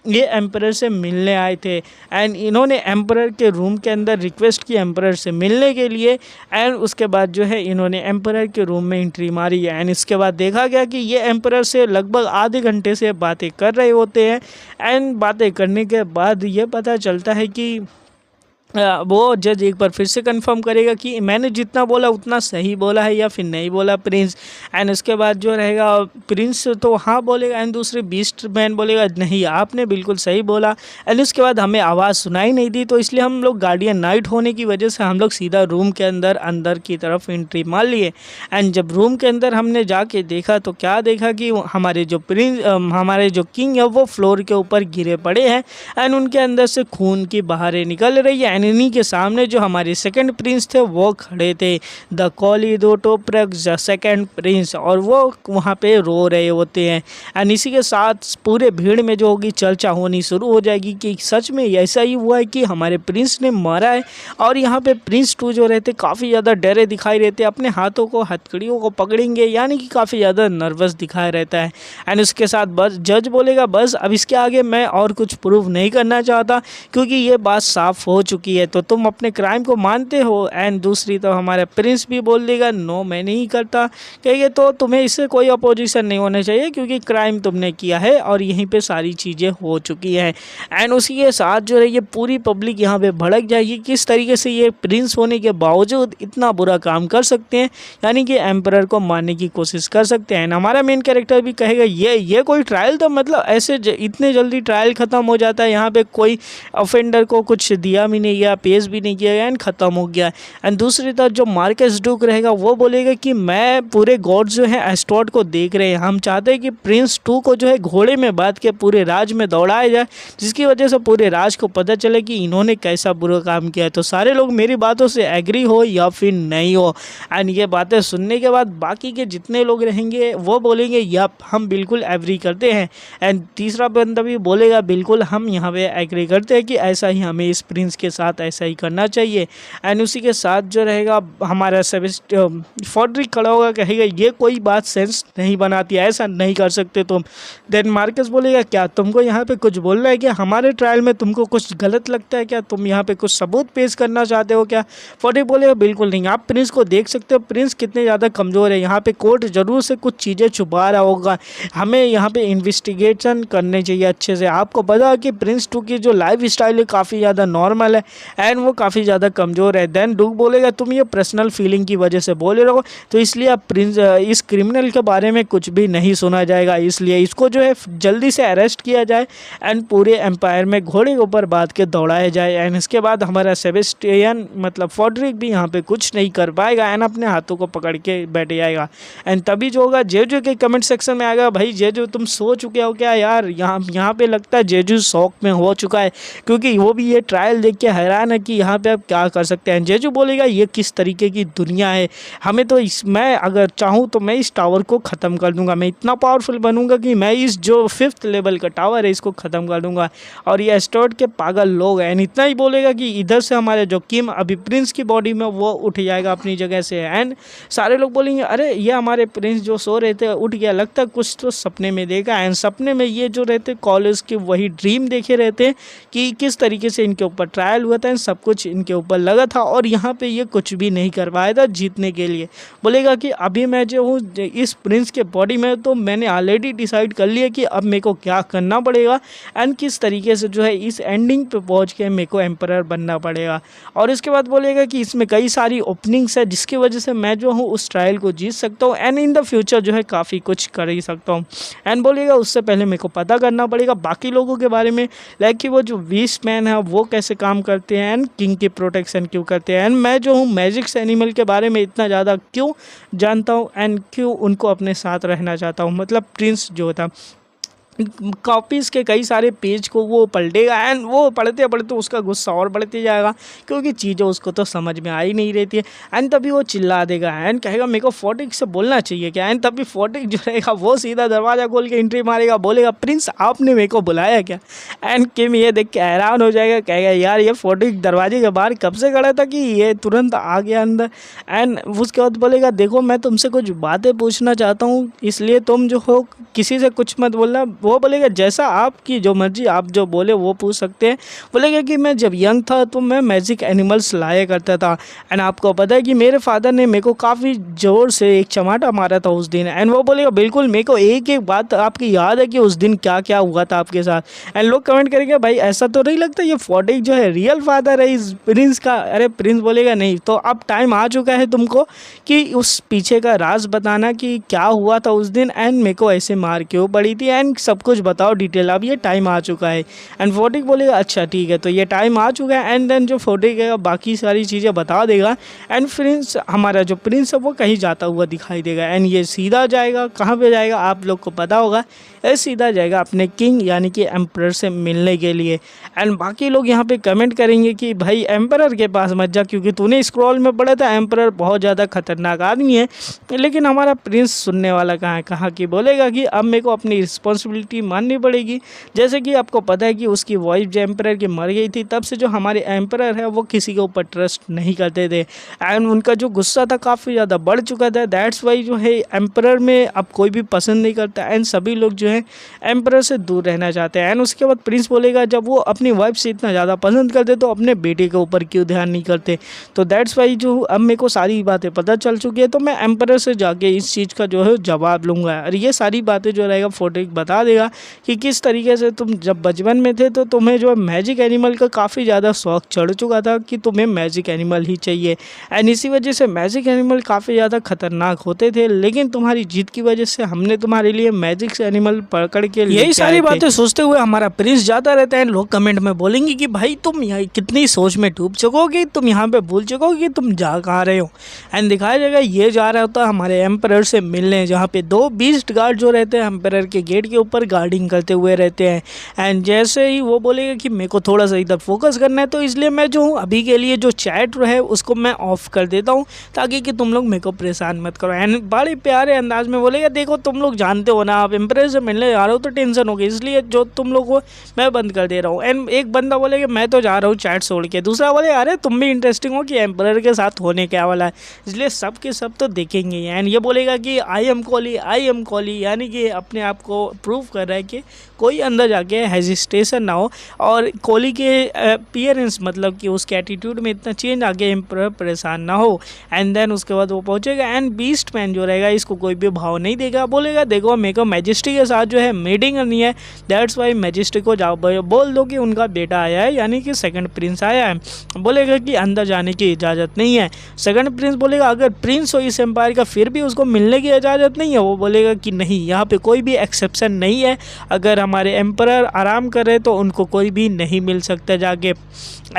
ये एम्परर से मिलने आए थे। एंड इन्होंने एम्परर के रूम के अंदर रिक्वेस्ट की एम्परर से मिलने के लिए। एंड उसके बाद जो है इन्होंने एम्परर के रूम में एंट्री मारी है। एंड इसके बाद देखा गया कि ये एम्परर से लगभग आधे घंटे से बातें कर रहे होते हैं। एंड बातें करने के बाद ये पता चलता है कि वो जज एक बार फिर से कंफर्म करेगा कि मैंने जितना बोला उतना सही बोला है या फिर नहीं बोला प्रिंस। एंड उसके बाद जो रहेगा प्रिंस तो हाँ बोलेगा, एंड दूसरे बीस्ट मैन बोलेगा नहीं आपने बिल्कुल सही बोला। एंड उसके बाद हमें आवाज़ सुनाई नहीं दी, तो इसलिए हम लोग गार्डियन नाइट होने की वजह से हम लोग सीधा रूम के अंदर की तरफ एंट्री मार लिए। एंड जब रूम के अंदर हमने जाके देखा तो क्या देखा कि हमारे जो हमारे जो किंग है वो फ्लोर के ऊपर गिरे पड़े हैं। एंड उनके अंदर से खून की बहारें निकल रही है। इन्हीं के सामने जो हमारे सेकंड प्रिंस थे वो खड़े थे, द कॉली दो टोप्रक्स द सेकंड प्रिंस, और वो वहाँ पे रो रहे होते हैं। एंड इसी के साथ पूरे भीड़ में जो होगी चर्चा होनी शुरू हो जाएगी कि सच में ऐसा ही हुआ है कि हमारे प्रिंस ने मारा है। और यहाँ पे प्रिंस 2 जो रहते काफ़ी ज़्यादा डरे दिखाई रहते, अपने हाथों को हथकड़ियों को पकड़ेंगे, यानी कि काफ़ी ज़्यादा नर्वस दिखाई रहता है। एंड उसके साथ बस जज बोलेगा बस अब इसके आगे मैं और कुछ प्रूव नहीं करना चाहता, क्योंकि ये बात साफ हो चुकी है, तो तुम अपने क्राइम को मानते हो। एंड दूसरी तो हमारा प्रिंस भी बोल देगा नो मैं नहीं करता, कहेंगे तो तुम्हें इससे कोई अपोजिशन नहीं होना चाहिए क्योंकि क्राइम तुमने किया है और यहीं पे सारी चीज़ें हो चुकी हैं। एंड उसी के साथ जो है ये पूरी पब्लिक यहाँ पे भड़क जाएगी, किस तरीके से ये प्रिंस होने के बावजूद इतना बुरा काम कर सकते हैं, यानी कि एम्परर को मारने की कोशिश कर सकते हैं। हमारा मेन कैरेक्टर भी कहेगा ये कोई ट्रायल था, मतलब ऐसे इतने जल्दी ट्रायल ख़त्म हो जाता है, यहाँ पे कोई ऑफेंडर को कुछ दिया भी नहीं गया, पेश भी नहीं किया गया, एंड ख़त्म हो गया। एंड दूसरी तरफ जो मार्कस डूक रहेगा वो बोलेगा कि मैं पूरे गॉड्स जो है एस्टोड को देख रहे हैं, हम चाहते हैं कि प्रिंस 2 को जो है घोड़े में बांध के पूरे राज में दौड़ाया जाए, जिसकी वजह से पूरे राज को पता चले कि इन्होंने कैसा बुरा काम किया है। तो सारे लोग मेरी बातों से एग्री हो या फिर नहीं हो। एंड ये बातें सुनने के बाद बाकी के जितने लोग रहेंगे वो बोलेंगे यप हम बिल्कुल एग्री करते हैं। एंड तीसरा बंदा भी बोलेगा बिल्कुल हम यहाँ पे एग्री करते हैं कि ऐसा ही हमें इस प्रिंस के साथ ऐसा ही करना चाहिए। एंड उसी के साथ जो रहेगा हमारा फॉड्रिक खड़ा होगा, कहेगा ये कोई बात सेंस नहीं बनाती, ऐसा नहीं कर सकते तुम। देन मार्कस बोलेगा क्या तुमको यहाँ पे कुछ बोलना है क्या, हमारे ट्रायल में तुमको कुछ गलत लगता है क्या, तुम यहाँ पे कुछ सबूत पेश करना चाहते हो क्या। फॉड्रिक बोलेगा बिल्कुल नहीं, आप प्रिंस को देख सकते हो, प्रिंस कितने ज़्यादा कमज़ोर है, यहाँ पे कोर्ट ज़रूर से कुछ चीज़ें छुपा रहा होगा, हमें यहाँ पे इन्वेस्टिगेशन करने चाहिए अच्छे से। आपको पता है कि प्रिंस 2 की जो लाइफ स्टाइल है काफ़ी ज़्यादा नॉर्मल है एंड वो काफ़ी ज़्यादा कमज़ोर है। देन डूक बोलेगा तुम ये पर्सनल फीलिंग की वजह से बोल रहे हो, तो इसलिए अब प्रिंस इस क्रिमिनल के बारे में कुछ भी नहीं सुना जाएगा, इसलिए इसको जो है जल्दी से अरेस्ट किया जाए एंड पूरे एम्पायर में घोड़े के ऊपर बांध के दौड़ाया जाए। एंड इसके बाद हमारा सेबेस्टियन मतलब फॉड्रिक भी यहाँ पे कुछ नहीं कर पाएगा एंड अपने हाथों को पकड़ के बैठ जाएगा। एंड तभी जो होगा जेजू के कमेंट सेक्शन में आएगा भाई जेजू तुम सो चुके हो क्या यार, यहाँ पे लगता है जेजू शॉक में हो चुका है क्योंकि वो भी ये ट्रायल देख के हैरान है कि यहाँ पे आप क्या कर सकते हैं। जेजू बोलेगा ये किस तरीके की दुनिया है, हमें तो मैं अगर चाहूँ तो मैं इस टावर को ख़त्म कर दूंगा, मैं इतना पावरफुल बनूंगा कि मैं इस जो 5th लेवल का टावर है इसको ख़त्म कर दूंगा और ये एस्टोड के पागल लोग हैं। इतना ही बोलेगा कि इधर से हमारे जो किम अभी प्रिंस की बॉडी में वो उठ जाएगा अपनी जगह से एंड सारे लोग बोलेंगे अरे ये हमारे प्रिंस जो सो रहे थे उठ गया, लगता है कुछ तो सपने में देखा। एंड सपने में ये जो रहते कॉलेज के वही ड्रीम देखे रहते कि किस तरीके से इनके ऊपर ट्रायल हुआ था एंड सब कुछ इनके ऊपर लगा था और यहाँ पे ये कुछ भी नहीं कर पाया था जीतने के लिए। बोलेगा कि अभी मैं जो हूँ इस प्रिंस के बॉडी में तो मैंने ऑलरेडी डिसाइड कर लिया कि अब मेरे को क्या करना पड़ेगा एंड किस तरीके से जो है इस एंडिंग पे पहुँच के मेरे को एम्परर बनना पड़ेगा। और इसके बाद बोलेगा कि इसमें कई सारी ओपनिंग्स है जिसकी वजह से मैं जो हूँ उस ट्रायल को जीत सकता हूँ एंड इन द फ्यूचर जो है काफ़ी कुछ कर ही सकता हूँ। एंड बोलेगा उससे पहले मेरे को पता करना पड़ेगा बाकी लोगों के बारे में, लाइक कि वो जो 20 मैन है वो कैसे काम करते करते हैं एंड किंग की प्रोटेक्शन क्यों करते हैं एंड मैं जो हूँ मैजिक्स एनिमल के बारे में इतना ज़्यादा क्यों जानता हूँ एंड क्यों उनको अपने साथ रहना चाहता हूँ। मतलब प्रिंस जो था कॉपीज़ के कई सारे पेज को वो पलटेगा एंड वो पढ़ते पढ़ते उसका गुस्सा और बढ़ते जाएगा क्योंकि चीज़ें उसको तो समझ में आ ही नहीं रहती है एंड तभी वो चिल्ला देगा एंड कहेगा मेरे को फोर्टिक से बोलना चाहिए क्या एंड तभी फोर्टिक जो रहेगा वो सीधा दरवाज़ा खोल के एंट्री मारेगा, बोलेगा प्रिंस आपने मेरे को बुलाया क्या। एंड किम ये देख के हैरान हो जाएगा, कहेगा यार ये फोर्टिक दरवाजे के बाहर कब से खड़ा था कि ये तुरंत आ गया अंदर। एंड उसके बाद बोलेगा देखो मैं तुमसे कुछ बातें पूछना चाहता हूँ इसलिए तुम जो हो किसी से कुछ मत बोलना। वो बोलेगा जैसा आपकी जो मर्जी आप जो बोले वो पूछ सकते हैं। बोलेगा कि मैं जब यंग था तो मैं मैजिक एनिमल्स लाया करता था एंड आपको पता है कि मेरे फादर ने मेरे को काफ़ी ज़ोर से एक चमाटा मारा था उस दिन। एंड वो बोलेगा बिल्कुल मेरे को एक एक बात आपकी याद है कि उस दिन क्या क्या हुआ था आपके साथ। एंड लोग कमेंट करेंगे भाई ऐसा तो नहीं लगता ये फोर्टिक जो है रियल फादर है इस प्रिंस का। अरे प्रिंस बोलेगा नहीं, तो अब टाइम आ चुका है तुमको कि उस पीछे का राज बताना कि क्या हुआ था उस दिन एंड मेरे को ऐसे मार क्यों पड़ी थी एंड सब कुछ बताओ डिटेल, अब ये टाइम आ चुका है। एंड फोर्टिक बोलेगा अच्छा ठीक है तो ये टाइम आ चुका है एंड देन जो फोर्टिक है बाकी सारी चीज़ें बता देगा एंड प्रिंस हमारा जो प्रिंस है वो कहीं जाता हुआ दिखाई देगा एंड ये सीधा जाएगा, कहाँ पे जाएगा आप लोग को पता होगा, ये सीधा जाएगा अपने किंग यानी कि एम्परर से मिलने के लिए। एंड बाकी लोग यहाँ पे कमेंट करेंगे कि भाई एम्परर के पास मत जा क्योंकि तूने स्क्रॉल में पढ़ा था एम्परर बहुत ज़्यादा खतरनाक आदमी है। लेकिन हमारा प्रिंस सुनने वाला कहाँ है, कहाँ कि बोलेगा कि अब मेरे को अपनी रिस्पॉन्सिबिलिटी माननी पड़ेगी। जैसे कि आपको पता है कि उसकी वाइफ जो एम्परर की मर गई थी तब से जो हमारे एम्परर है वो किसी के ऊपर ट्रस्ट नहीं करते थे एंड उनका जो गुस्सा था काफ़ी ज़्यादा बढ़ चुका था। दैट्स वाई जो है एम्परर में अब कोई भी पसंद नहीं करता एंड सभी लोग जो है एम्परर से दूर रहना चाहते हैं। एंड उसके बाद प्रिंस बोलेगा जब वो अपनी वाइफ से इतना ज़्यादा पसंद करते तो अपने बेटे के ऊपर क्यों ध्यान नहीं करते। तो दैट्स वाई जो अब मेरे को सारी बातें पता चल चुकी है तो मैं एम्परर से जाके इस चीज़ का जो है जवाब लूँगा और ये सारी बातें जो रहेगा फोर्टिक बता देगा कि किस तरीके से तुम जब बचपन में थे तो तुम्हें जो मैजिक एनिमल का काफ़ी ज़्यादा शौक चढ़ चुका था कि तुम्हें मैजिक एनिमल ही चाहिए एंड इसी वजह से मैजिक एनिमल काफ़ी ज़्यादा खतरनाक होते थे लेकिन तुम्हारी जीत की वजह से हमने तुम्हारे लिए मैजिक एनिमल पकड़ के यही सारी बातें सोचते हुए हमारा प्रिंस जाता रहता है। लोग कमेंट में बोलेंगे कि भाई तुम यहाँ कितनी सोच में डूब चुकोगे, तुम यहाँ पे भूल चुकोगे कि तुम जा कहाँ रहे हो। एंड दिखाया जाएगा ये जा रहा होता है हमारे एम्परर से मिलने जहाँ पे 2 बीस्ट गार्ड जो रहते हैं एम्परर के गेट के ऊपर गार्डिंग करते हुए रहते हैं। एंड जैसे ही वो बोलेगा कि मेरे को थोड़ा सा इधर फोकस करना है तो इसलिए मैं जो हूँ अभी के लिए जो चैट है उसको मैं ऑफ कर देता हूँ ताकि कि तुम लोग मेरे को परेशान मत करो। एंड बड़े प्यारे अंदाज में बोलेगा देखो तुम लोग जानते हो ना आप एम्परर से मिलने जा रहे हो तो टेंशन होगी इसलिए जो तुम लोग को मैं बंद कर दे रहा हूँ। एंड एक बंदा बोलेगा मैं तो जा रहा हूँ चैट छोड़ के, दूसरा बोले अरे तुम भी इंटरेस्टिंग हो कि एम्परर के साथ होने क्या वाला है इसलिए सब के सब तो देखेंगे। एंड ये बोलेगा कि आई एम कॉली यानी कि अपने आप को प्रूव कर रहा है कि कोई अंदर जाके हेजिटेशन ना हो और कोहली के अपीयरेंस मतलब कि उसके एटीट्यूड में इतना चेंज आ गया एम्परर परेशान ना हो। एंड देन उसके बाद वो पहुंचेगा एंड बीस्ट मैन जो रहेगा इसको कोई भी भाव नहीं देगा, बोलेगा देखो मेरे को मैजेस्टी के साथ जो है मीटिंग करनी है दैट्स वाई मैजेस्टी को जाओ बोल दो कि उनका बेटा आया है यानी कि सेकंड प्रिंस आया है। बोलेगा कि अंदर जाने की इजाज़त नहीं है। सेकंड प्रिंस बोलेगा अगर प्रिंस हो इस एम्पायर का फिर भी उसको मिलने की इजाज़त नहीं है। वो बोलेगा कि नहीं यहाँ पे कोई भी एक्सेप्शन नहीं है, अगर हमारे एम्परर आराम कर रहे तो उनको कोई भी नहीं मिल सकता जाके।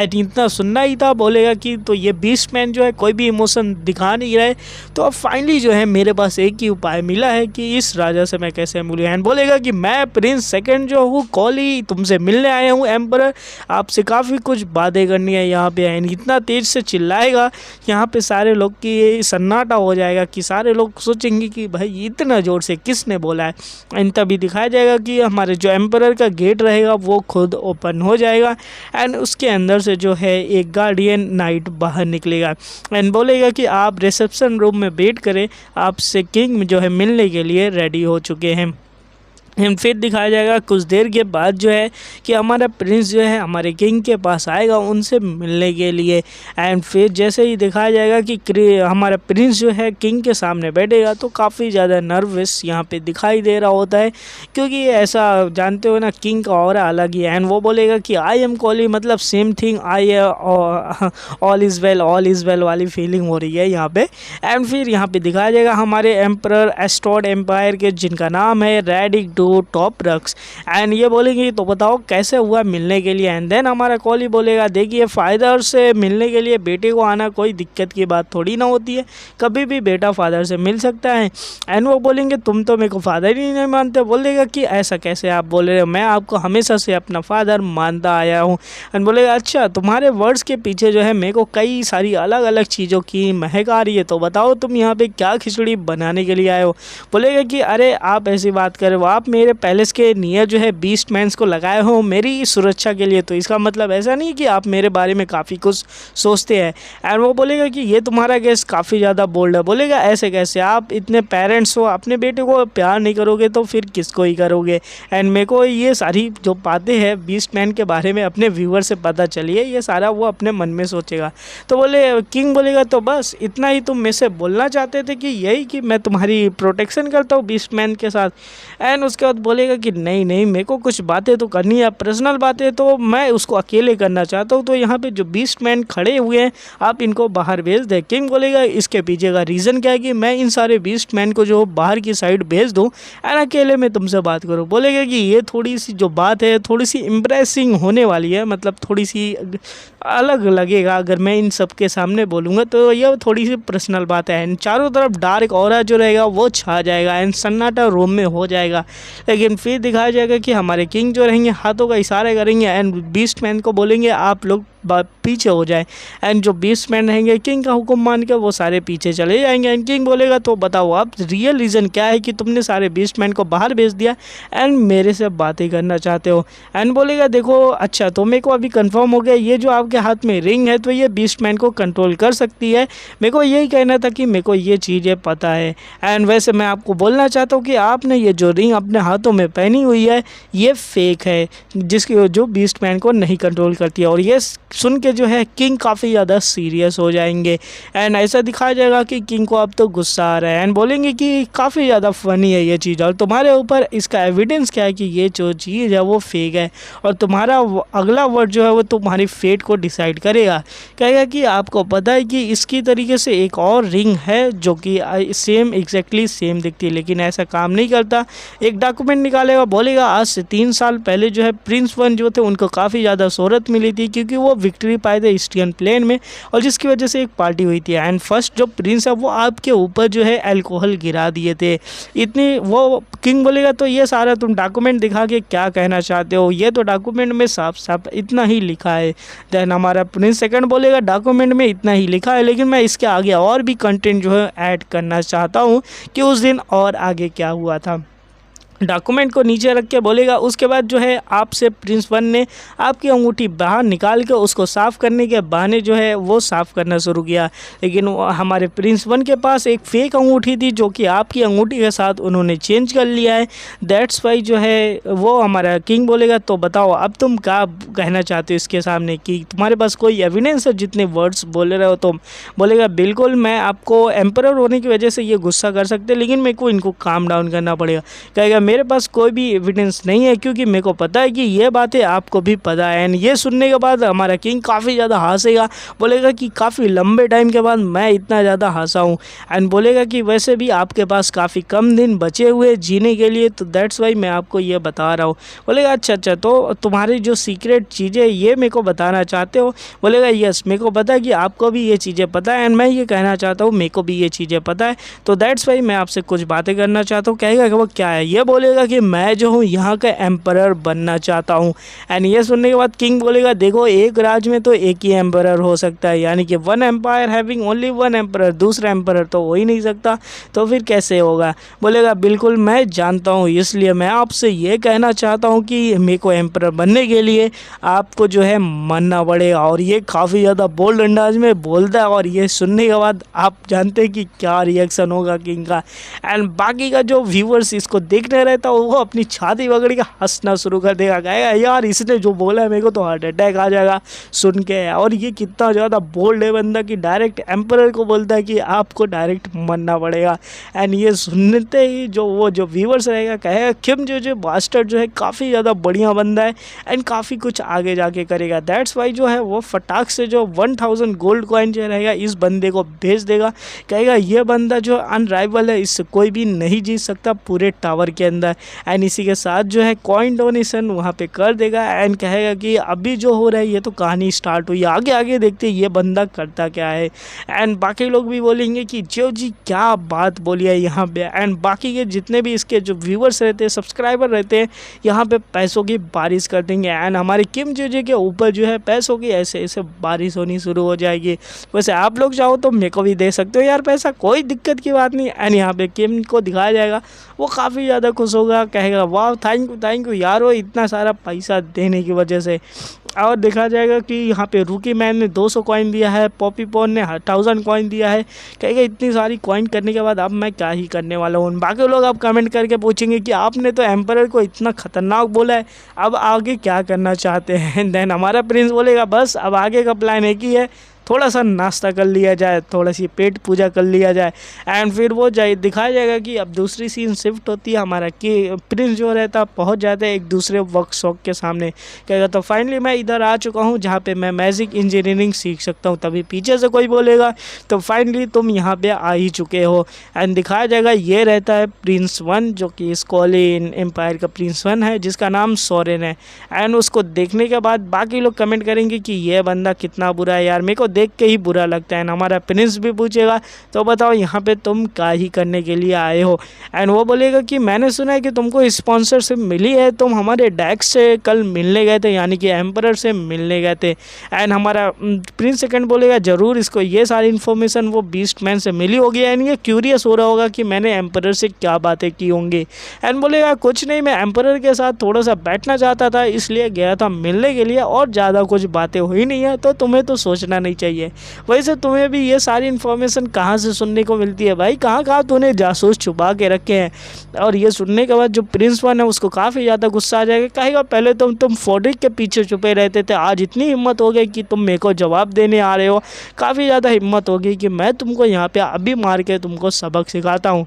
इतना सुनना ही था। बोलेगा कि तो ये बीस्ट मैन जो है कोई भी इमोशन दिखा नहीं रहे तो अब फाइनली जो है मेरे पास एक ही उपाय मिला है कि इस राजा से मैं कैसे मिलूँ। एंड बोलेगा कि मैं प्रिंस सेकंड जो हूँ कॉली तुमसे मिलने आया हूँ एम्परर, आपसे काफ़ी कुछ बातें करनी है यहाँ पे। एंड इतना तेज़ से चिल्लाएगा यहाँ पे सारे लोग की सन्नाटा हो जाएगा कि सारे लोग सोचेंगे कि भाई इतना ज़ोर से किसने बोला है। एंड तभी दिखाया जाएगा कि हमारे जो एम्परर का गेट रहेगा वो खुद ओपन हो जाएगा एंड उसके अंदर से जो है एक गार्डियन नाइट बाहर निकलेगा एंड बोलेगा कि आप रिसेप्शन रूम में वेट करें, आपसे किंग जो है मिलने के लिए रेडी हो चुके हैं। फिर दिखाया जाएगा कुछ देर के बाद जो है कि हमारा प्रिंस जो है हमारे किंग के पास आएगा उनसे मिलने के लिए। एंड फिर जैसे ही दिखाया जाएगा कि हमारा प्रिंस जो है किंग के सामने बैठेगा तो काफ़ी ज़्यादा नर्वस यहाँ पे दिखाई दे रहा होता है क्योंकि ऐसा जानते हो ना किंग का ऑरा अलग ही है। एंड वो बोलेगा कि आई एम कॉली मतलब same thing I all is well वाली फीलिंग हो रही है यहाँ पे। एंड फिर यहाँ पे दिखाया जाएगा हमारे एम्परर एस्टोड एम्पायर के जिनका नाम है रेडिक टू टॉप रक्स। एंड ये बोलेंगे तो बताओ कैसे हुआ मिलने के लिए। एंड देन हमारा कॉली बोलेगा देखिए फादर से मिलने के लिए बेटे को आना कोई दिक्कत की बात थोड़ी ना होती है, कभी भी बेटा फादर से मिल सकता है। एंड वो बोलेंगे तुम तो मेरे को फादर ही नहीं मानते। बोलेगा कि ऐसा कैसे आप बोल रहे हो, मैं आपको हमेशा से अपना फादर मानता आया हूँ। एंड बोलेगा अच्छा तुम्हारे वर्ड्स के पीछे जो है मेरे को कई सारी अलग अलग चीज़ों की महक आ रही है, तो बताओ तुम यहाँ पे क्या खिचड़ी बनाने के लिए आए हो। बोलेगा कि अरे आप ऐसी बात कर रहे हो, आप मेरे पैलेस के नियर जो है बीस्ट मैंस को लगाए हो मेरी सुरक्षा के लिए, तो इसका मतलब ऐसा नहीं कि आप मेरे बारे में काफ़ी कुछ सोचते हैं। एंड वो बोलेगा कि ये तुम्हारा गेस काफ़ी ज़्यादा बोल्ड है। बोलेगा ऐसे कैसे, आप इतने पेरेंट्स हो, अपने बेटे को प्यार नहीं करोगे तो फिर किसको ही करोगे। एंड मेरे को ये सारी जो बातें हैं बीस्ट मैन के बारे में अपने व्यूअर से पता चली है, ये सारा वो अपने मन में सोचेगा। तो बोले किंग बोलेगा तो बस इतना ही तुम मेरे से बोलना चाहते थे कि यही कि मैं तुम्हारी प्रोटेक्शन करता हूँ बीस्ट मैन के साथ। एंड उसके बाद बोलेगा कि नहीं नहीं मेरे को कुछ बातें तो करनी है, पर्सनल बातें तो मैं उसको अकेले करना चाहता हूँ, तो यहाँ पे जो बीस्ट मैन खड़े हुए हैं आप इनको बाहर भेज दें। किंग बोलेगा इसके पीछे का रीज़न क्या है कि मैं इन सारे बीस्ट मैन को जो बाहर की साइड भेज दूँ एंड अकेले में तुमसे बात करूँ। बोलेगा कि ये थोड़ी सी जो बात है थोड़ी सी इम्प्रेसिंग होने वाली है, मतलब थोड़ी सी अलग लगेगा अगर मैं इन सब के सामने बोलूँगा, तो यह थोड़ी सी पर्सनल बात है। एंड चारों तरफ डार्क ऑरा जो रहेगा वो छा जाएगा एंड सन्नाटा रूम में हो जाएगा। लेकिन फिर दिखाया जाएगा कि हमारे किंग जो रहेंगे हाथों का इशारा करेंगे एंड बीस्ट मैन को बोलेंगे आप लोग पीछे हो जाए। एंड जो बीस्ट मैन रहेंगे किंग का हुक्म मान के वो सारे पीछे चले जाएंगे। एंड किंग बोलेगा तो बताओ अब रियल रीज़न क्या है कि तुमने सारे बीस्ट मैन को बाहर भेज दिया एंड मेरे से बातें करना चाहते हो। एंड बोलेगा देखो अच्छा तो मेरे को अभी कंफर्म हो गया ये जो आपके हाथ में रिंग है तो ये बीस्ट मैन को कंट्रोल कर सकती है। मेरे को यही कहना था कि मेरे को ये चीज़ें पता है। एंड वैसे मैं आपको बोलना चाहता हूँ कि आपने ये जो रिंग अपने हाथों में पहनी हुई है ये फेक है, जिसकी जो बीस्ट मैन को नहीं कंट्रोल करती है। और ये सुन के जो है किंग काफ़ी ज़्यादा सीरियस हो जाएंगे एंड ऐसा दिखाया जाएगा कि किंग को अब तो गुस्सा आ रहा है एंड बोलेंगे कि काफ़ी ज़्यादा फ़नी है ये चीज़ और तुम्हारे ऊपर इसका एविडेंस क्या है कि ये जो चीज़ है वो फेक है और तुम्हारा अगला वर्ड जो है वो तुम्हारी फेट को डिसाइड करेगा। कहेगा कि आपको पता है कि इसकी तरीके से एक और रिंग है जो कि सेम एग्जैक्टली सेम दिखती है लेकिन ऐसा काम नहीं करता। एक डॉक्यूमेंट निकालेगा, बोलेगा आज से 3 साल पहले जो है प्रिंस वन जो थे उनको काफ़ी ज़्यादा शोहरत मिली थी क्योंकि वो विक्ट्री पाए थे ईस्टियन प्लेन में और जिसकी वजह से एक पार्टी हुई थी एंड फर्स्ट जो प्रिंस है वो आपके ऊपर जो है अल्कोहल गिरा दिए थे। इतनी वो किंग बोलेगा तो ये सारा तुम डॉक्यूमेंट दिखा के क्या कहना चाहते हो, ये तो डॉक्यूमेंट में साफ साफ इतना ही लिखा है। देन हमारा प्रिंस सेकंड बोलेगा डॉक्यूमेंट में इतना ही लिखा है लेकिन मैं इसके आगे और भी कंटेंट जो है ऐड करना चाहता हूँ कि उस दिन और आगे क्या हुआ था। डॉक्यूमेंट को नीचे रख के बोलेगा उसके बाद जो है आपसे प्रिंस वन ने आपकी अंगूठी बाहर निकाल के उसको साफ़ करने के बहाने जो है वो साफ़ करना शुरू किया। लेकिन हमारे प्रिंस वन के पास एक फ़ेक अंगूठी थी जो कि आपकी अंगूठी के साथ उन्होंने चेंज कर लिया है। दैट्स वाई जो है वो हमारा किंग बोलेगा तो बताओ अब तुम क्या कहना चाहते हो इसके सामने कि तुम्हारे पास कोई एविडेंस है जितने वर्ड्स बोल रहे हो तुम। बोलेगा बिल्कुल मैं आपको एम्परर होने की वजह से ये गुस्सा कर सकते लेकिन मेरे को इनको काम डाउन करना पड़ेगा। कहेगा मेरे पास कोई भी एविडेंस नहीं है क्योंकि मेरे को पता है कि ये बातें आपको भी पता है। एंड ये सुनने के बाद हमारा किंग काफ़ी ज़्यादा हंसेगा, बोलेगा कि काफ़ी लंबे टाइम के बाद मैं इतना ज़्यादा हंसा हूँ। एंड बोलेगा कि वैसे भी आपके पास काफ़ी कम दिन बचे हुए जीने के लिए तो दैट्स वाई मैं आपको ये बता रहा हूँ। बोलेगा अच्छा तो तुम्हारी जो सीक्रेट चीज़ें ये मेरे को बताना चाहते हो। बोलेगा यस मेरे को पता है कि आपको भी ये चीज़ें पता है एंड मैं ये कहना चाहता हूँ मेरे को भी ये चीज़ें पता है तो दैट्स वाई मैं आपसे कुछ बातें करना चाहता हूँ। कहेगा कि वो क्या है। ये बोलेगा कि मैं जो हूँ यहाँ का एम्परर बनना चाहता हूँ। एंड ये सुनने के बाद किंग बोलेगा देखो एक राज में तो एक ही एम्परर हो सकता है, यानी कि one empire having only one emperor, दूसरा एम्परर तो हो ही नहीं सकता, तो फिर कैसे होगा। बोलेगा बिल्कुल मैं जानता हूँ इसलिए मैं आपसे ये कहना चाहता हूँ कि मेरे को एम्परर बनने के लिए आपको जो है मानना पड़ेगा। और ये काफ़ी ज़्यादा बोल्ड अंदाज में बोलता है और ये सुनने के बाद आप जानते हैं कि क्या रिएक्शन होगा किंग का। एंड बाकी का जो व्यूअर्स इसको देखने रहता है वो अपनी छाती पकड़ के हंसना शुरू कर देगा, कहेगा यार इसने जो बोला है मेरे को तो हार्ट अटैक आ जाएगा सुन के। और ये कितना ज़्यादा बोल्ड है बंदा कि डायरेक्ट एम्परर को बोलता है कि आपको डायरेक्ट मानना पड़ेगा। एंड ये सुनते ही जो व्यूअर्स रहेगा कहेगा किम जो बास्टर्ड जो है काफ़ी ज़्यादा बढ़िया बंदा है एंड काफ़ी कुछ आगे जाके करेगा। दैट्स वाई जो है वो फटाक से जो 1000 गोल्ड कॉइन जो रहेगा इस बंदे को भेज देगा। कहेगा ये बंदा जो अनराइवल है, इससे कोई भी नहीं जीत सकता पूरे टावर के अंदर। एंड इसी के साथ जो है कॉइन डोनेशन वहाँ पे कर देगा एंड कहेगा कि अभी जो हो रहा है ये तो कहानी स्टार्ट हुई, आगे आगे देखते ये बंदा करता क्या है। एंड बाकी लोग भी बोलेंगे कि जियो जी क्या बात बोली है यहाँ पे। एंड बाकी के जितने भी इसके जो व्यूवर्स रहते हैं, सब्सक्राइबर रहते हैं, यहाँ पे पैसों की बारिश कर देंगे। एंड हमारे किम जो जी के ऊपर जो है पैसों की ऐसे ऐसे बारिश होनी शुरू हो जाएगी। वैसे आप लोग चाहो तो मेरे को भी दे सकते हो यार पैसा, कोई दिक्कत की बात नहीं। एंड यहाँ पे किम को दिखाया जाएगा, वो काफ़ी ज़्यादा खुश होगा, कहेगा वाह थैंक यू यार वो इतना सारा पैसा देने की वजह से। और देखा जाएगा कि यहाँ पे रूकी मैन ने 200 कॉइन दिया है, पॉपी पॉन ने 1000 कॉइन दिया है। कहेगा इतनी सारी कॉइन करने के बाद अब मैं क्या ही करने वाला हूँ। बाकी लोग अब कमेंट करके पूछेंगे कि आपने तो एम्परर को इतना ख़तरनाक बोला है, अब आगे क्या करना चाहते हैं। देन हमारा प्रिंस बोलेगा बस अब आगे का प्लान एक ही है, थोड़ा सा नाश्ता कर लिया जाए, थोड़ा सी पेट पूजा कर लिया जाए। एंड फिर वो दिखाया जाएगा कि अब दूसरी सीन शिफ्ट होती है, हमारा कि प्रिंस जो रहता पहुंच जाता है एक दूसरे वर्कशॉप के सामने। कहेगा तो फाइनली मैं इधर आ चुका हूं जहां पे मैं मैजिक इंजीनियरिंग सीख सकता हूं। तभी पीछे से कोई बोलेगा तो फाइनली तुम यहाँ पे आ ही चुके हो। एंड दिखाया जाएगा ये रहता है प्रिंस 1 जो कि इस कॉलिन एम्पायर का प्रिंस 1 है जिसका नाम सोरेन है। एंड उसको देखने के बाद बाकी लोग कमेंट करेंगे कि ये बंदा कितना बुरा है यार, मेरे को देख के ही बुरा लगता है। हमारा प्रिंस भी पूछेगा तो बताओ यहाँ पे तुम क्या ही करने के लिए आए हो। एंड वो बोलेगा कि मैंने सुना है कि तुमको स्पॉन्सरशिप मिली है, तुम हमारे डेक्स से कल मिलने गए थे, यानी कि एम्परर से मिलने गए थे। एंड हमारा प्रिंस सेकंड बोलेगा ज़रूर इसको ये सारी इन्फॉर्मेशन वो बीस्ट मैन से मिली होगी। एंड ये क्यूरियस हो रहा होगा कि मैंने एम्परर से क्या बातें की होंगी। एंड बोलेगा कुछ नहीं, मैं एम्परर के साथ थोड़ा सा बैठना चाहता था इसलिए गया था मिलने के लिए, और ज़्यादा कुछ बातें हुई नहीं है, तो तुम्हें तो सोचना नहीं चाहिए। वैसे तुम्हें भी ये सारी इन्फॉर्मेशन कहाँ से सुनने को मिलती है भाई, कहाँ कहाँ तूने जासूस छुपा के रखे हैं। और ये सुनने के बाद जो प्रिंस 1 है उसको काफ़ी ज़्यादा गुस्सा आ जाएगा। कहेगा पहले तुम फोर्ड्रिक के पीछे छुपे रहते थे, आज इतनी हिम्मत हो गई कि तुम मेरे को जवाब देने आ रहे हो। काफ़ी ज़्यादा हिम्मत हो गई कि मैं तुमको यहाँ पे अभी मार के तुमको सबक सिखाता हूँ।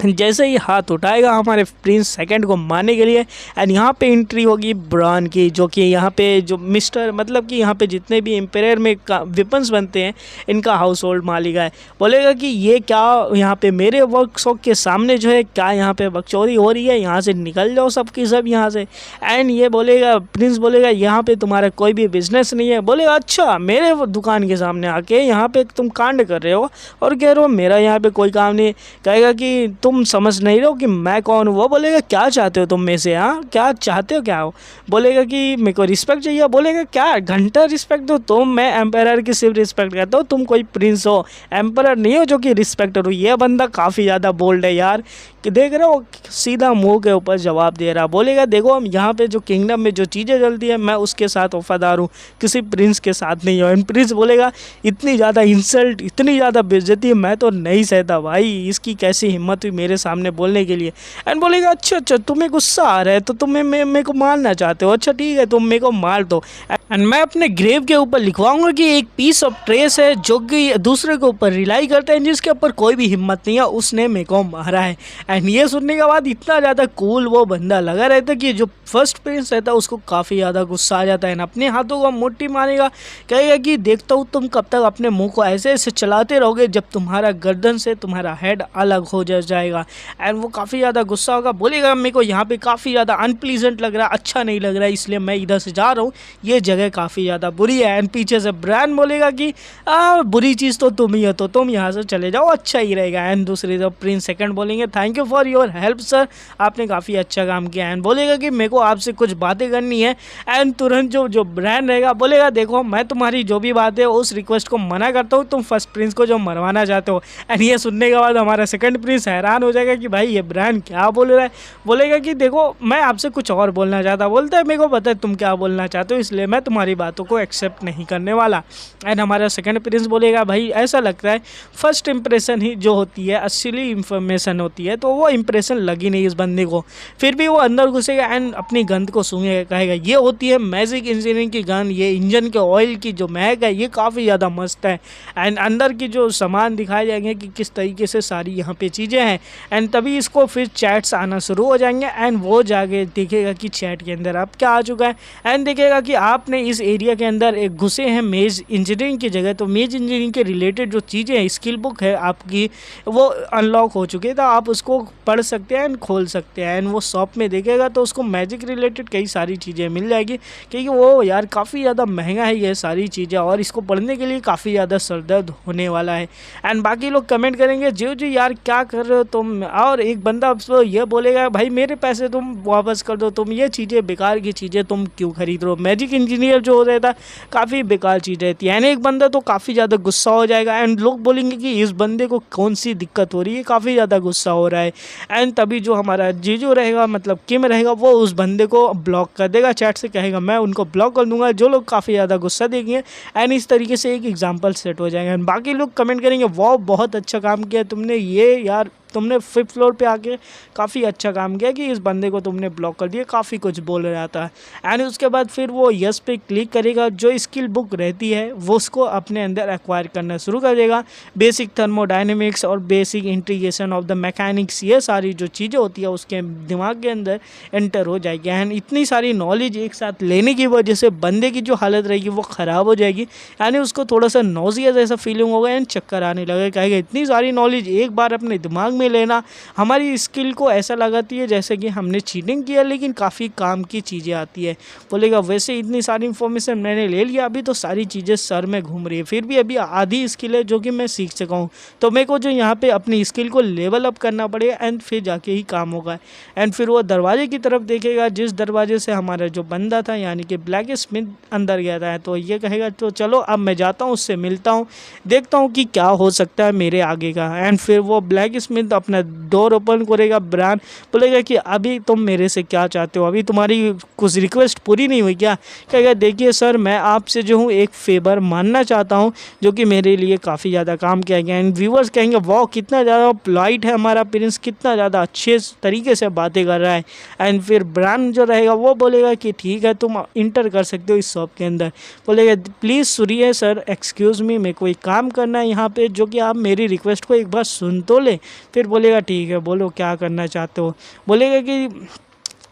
जैसे ही हाथ उठाएगा हमारे प्रिंस सेकंड को मारने के लिए, एंड यहाँ पे एंट्री होगी ब्रान की, जो कि यहाँ पे जो मिस्टर मतलब कि यहाँ पे जितने भी एम्पायर में वेपन्स बनते हैं इनका हाउस होल्ड मालिक है। बोलेगा कि ये क्या यहाँ पे मेरे वर्कशॉप के सामने जो है क्या यहाँ पे बकचोदी हो रही है, यहाँ से निकल जाओ सबकी सब यहाँ से। एंड ये बोलेगा प्रिंस बोलेगा यहाँ पे तुम्हारा कोई भी बिजनेस नहीं है। बोलेगा अच्छा मेरे दुकान के सामने आके यहाँ पे तुम कांड कर रहे हो और कह रहे हो मेरा यहाँ पे कोई काम नहीं। कहेगा कि तुम समझ नहीं रहे हो कि मैं कौन हूँ। वो बोलेगा क्या चाहते हो तुम में से, हाँ क्या चाहते हो क्या हो। बोलेगा कि मेरे को रिस्पेक्ट चाहिए। बोलेगा क्या घंटा रिस्पेक्ट दो तुम, मैं एम्पायर की सिर्फ रिस्पेक्ट करता हूँ, तुम कोई प्रिंस हो एम्पायर नहीं हो जो कि रिस्पेक्ट हो। ये बंदा काफ़ी ज़्यादा बोल्ड है यार, कि देख रहे हो सीधा मुंह के ऊपर जवाब दे रहा। बोलेगा देखो हम यहाँ पे जो किंगडम में जो चीज़ें चलती है मैं उसके साथ वफादार हूँ, किसी प्रिंस के साथ नहीं हो। एंड प्रिंस बोलेगा इतनी ज़्यादा इंसल्ट, इतनी ज़्यादा बेइज्जती मैं तो नहीं सहता भाई, इसकी कैसी हिम्मत हुई मेरे सामने बोलने के लिए। एंड बोलेगा अच्छा तुम्हें गुस्सा आ रहा है तो तुम्हें मेरे को मारना चाहते हो, अच्छा ठीक है तुम मेरे को मार दो। एंड मैं अपने ग्रेव के ऊपर लिखवाऊंगा कि एक पीस ऑफ ट्रेस है जो कि दूसरे के ऊपर रिलाई करता है, जिसके ऊपर कोई भी हिम्मत नहीं है, उसने मेरे को मारा है। एंड ये सुनने के बाद इतना ज़्यादा कूल वो बंदा लगा रहता है कि जो फर्स्ट प्रिंस रहता है उसको काफ़ी ज़्यादा गुस्सा आ जाता है। अपने हाथों को मुट्ठी मारेगा, कहेगा कि देखता हूँ तुम कब तक अपने मुंह को ऐसे ऐसे चलाते रहोगे जब तुम्हारा गर्दन से तुम्हारा हेड अलग हो जाएगा। एंड वो काफ़ी ज़्यादा गुस्सा होगा। बोलेगा मेरे को यहाँ पे काफ़ी ज़्यादा अनप्लीजेंट लग रहा है, अच्छा नहीं लग रहा है, इसलिए मैं इधर से जा रहा हूँ, ये जगह काफ़ी ज़्यादा बुरी है। एंड पीछे से ब्रांड बोलेगा कि बुरी चीज़ तो तुम ही हो, तो तुम यहाँ से चले जाओ, अच्छा ही रहेगा। एंड दूसरी तरफ प्रिंस सेकंड बोलेंगे thank you for your help sir, आपने काफ़ी अच्छा काम किया। एंड बोलेगा कि मेरे को आपसे कुछ बातें करनी है। एंड तुरंत जो ब्रांड रहेगा बोलेगा देखो मैं तुम्हारी जो भी बात है उस रिक्वेस्ट को मना करता हूँ, तुम फर्स्ट प्रिंस को जो मरवाना चाहते हो। एंड ये सुनने के बाद हमारा सेकंड प्रिंस हैरान हो जाएगा कि भाई ये ब्रांड क्या बोल रहा है। बोलेगा कि देखो मैं आपसे कुछ और बोलना चाहता। बोलता है मेरे को पता है तुम क्या बोलना चाहते हो, इसलिए मैं तुम्हारी बातों को एक्सेप्ट नहीं करने वाला। एंड हमारा सेकंड प्रिंस बोलेगा भाई ऐसा लगता है फर्स्ट इंप्रेशन ही जो होती है असली इंफॉर्मेशन होती है, तो वो इंप्रेशन लगी नहीं इस बंदे को। फिर भी वो अंदर घुसेगा एंड अपनी गंद को सूंघेगा, कहेगा ये होती है मैजिक इंजीनियरिंग की गन, ये इंजन के ऑयल की जो महक है ये काफ़ी ज़्यादा मस्त है। एंड अंदर की जो सामान दिखाए जाएंगे कि किस तरीके से सारी यहाँ पे चीज़ें हैं। एंड तभी इसको फिर चैट्स आना शुरू हो जाएंगे। एंड वो जाके देखेगा कि चैट के अंदर अब क्या आ चुका है। एंड देखेगा कि आपने अपने इस एरिया के अंदर एक घुसे हैं मेज इंजीनियरिंग की जगह, तो मेज इंजीनियरिंग के रिलेटेड जो चीज़ें हैं, स्किल बुक है आपकी, वो अनलॉक हो चुकी है, तो आप उसको पढ़ सकते हैं एंड खोल सकते हैं। एंड वो शॉप में देखेगा तो उसको मैजिक रिलेटेड कई सारी चीज़ें मिल जाएगी, क्योंकि वो यार काफ़ी ज़्यादा महंगा है ये सारी चीज़ें, और इसको पढ़ने के लिए काफ़ी ज़्यादा सरदर्द होने वाला है। एंड बाकी लोग कमेंट करेंगे जो जो यार क्या कर रहे हो तुम, और एक बंदा आपको ये बोलेगा भाई मेरे पैसे तुम वापस कर दो, तुम ये चीज़ें बेकार की चीज़ें तुम क्यों खरीद रहे हो। मैजिक इंजीनियर जो रहता है काफ़ी बेकार चीज़ रहती है। एंड एक बंदा तो काफ़ी ज़्यादा गुस्सा हो जाएगा, एंड लोग बोलेंगे कि इस बंदे को कौन सी दिक्कत हो रही है, काफ़ी ज़्यादा गुस्सा हो रहा है। एंड तभी जो हमारा जीजू रहेगा, मतलब किम रहेगा, वो उस बंदे को ब्लॉक कर देगा, चैट से कहेगा मैं उनको ब्लॉक कर दूंगा, जो लोग काफ़ी ज़्यादा गुस्सा देंगे। एंड इस तरीके से एक एग्जाम्पल सेट हो जाएगा। एंड बाकी लोग कमेंट करेंगे वाह बहुत अच्छा काम किया तुमने, ये यार तुमने 5th फ्लोर पे आके काफ़ी अच्छा काम किया कि इस बंदे को तुमने ब्लॉक कर दिया, काफ़ी कुछ बोल रहा था। एंड उसके बाद फिर वो यस पे क्लिक करेगा, जो स्किल बुक रहती है वो उसको अपने अंदर एक्वायर करना शुरू कर देगा। बेसिक थर्मोडायनेमिक्स और basic integration of the mechanics, ये सारी जो चीज़ें होती है उसके दिमाग के अंदर एंटर हो जाएगी। एंड इतनी सारी नॉलेज एक साथ लेने की वजह से बंदे की जो हालत रहेगी वो ख़राब हो जाएगी, यानी उसको थोड़ा सा नोजिया जैसा फीलिंग होगा एंड चक्कर आने लगेगा। कहेगा इतनी सारी नॉलेज एक बार अपने दिमाग में लेना हमारी स्किल को ऐसा लगाती है जैसे कि हमने चीटिंग किया, लेकिन काफ़ी काम की चीज़ें आती है। बोलेगा वैसे इतनी सारी इन्फॉर्मेशन मैंने ले लिया, अभी तो सारी चीज़ें सर में घूम रही है, फिर भी अभी आधी स्किल है जो कि मैं सीख चुका हूँ, तो मेरे को जो यहाँ पे अपनी स्किल को लेवल अप करना पड़ेगा एंड फिर जाके ही काम होगा। एंड फिर वो दरवाजे की तरफ देखेगा, जिस दरवाजे से हमारा जो बंदा था यानी कि ब्लैक स्मिथ अंदर गया था, तो ये कहेगा तो चलो अब मैं जाता हूँ, उससे मिलता हूँ, देखता हूँ कि क्या हो सकता है मेरे आगे का। एंड फिर वो ब्लैक स्मिथ अपना डोर ओपन करेगा, ब्रांड बोलेगा कि अभी तुम मेरे से क्या चाहते हो, अभी तुम्हारी कुछ रिक्वेस्ट पूरी नहीं हुई क्या। कहेगा देखिए सर मैं आपसे जो हूँ एक फेवर मानना चाहता हूँ जो कि मेरे लिए काफ़ी ज़्यादा काम किया गया। एंड व्यूवर्स कहेंगे वाह कितना ज़्यादा पोलाइट है हमारा प्रिंस, कितना ज़्यादा अच्छे तरीके से बातें कर रहा है। एंड फिर ब्रांड जो रहेगा वो बोलेगा कि ठीक है तुम इंटर कर सकते हो इस शॉप के अंदर। बोलेगा प्लीज़ सुनिए सर एक्सक्यूज़ मी, मेरे को एक काम करना है यहाँ पे, जो कि आप मेरी रिक्वेस्ट को एक बार सुन तो ले। फिर बोलेगा ठीक है बोलो क्या करना चाहते हो। बोलेगा कि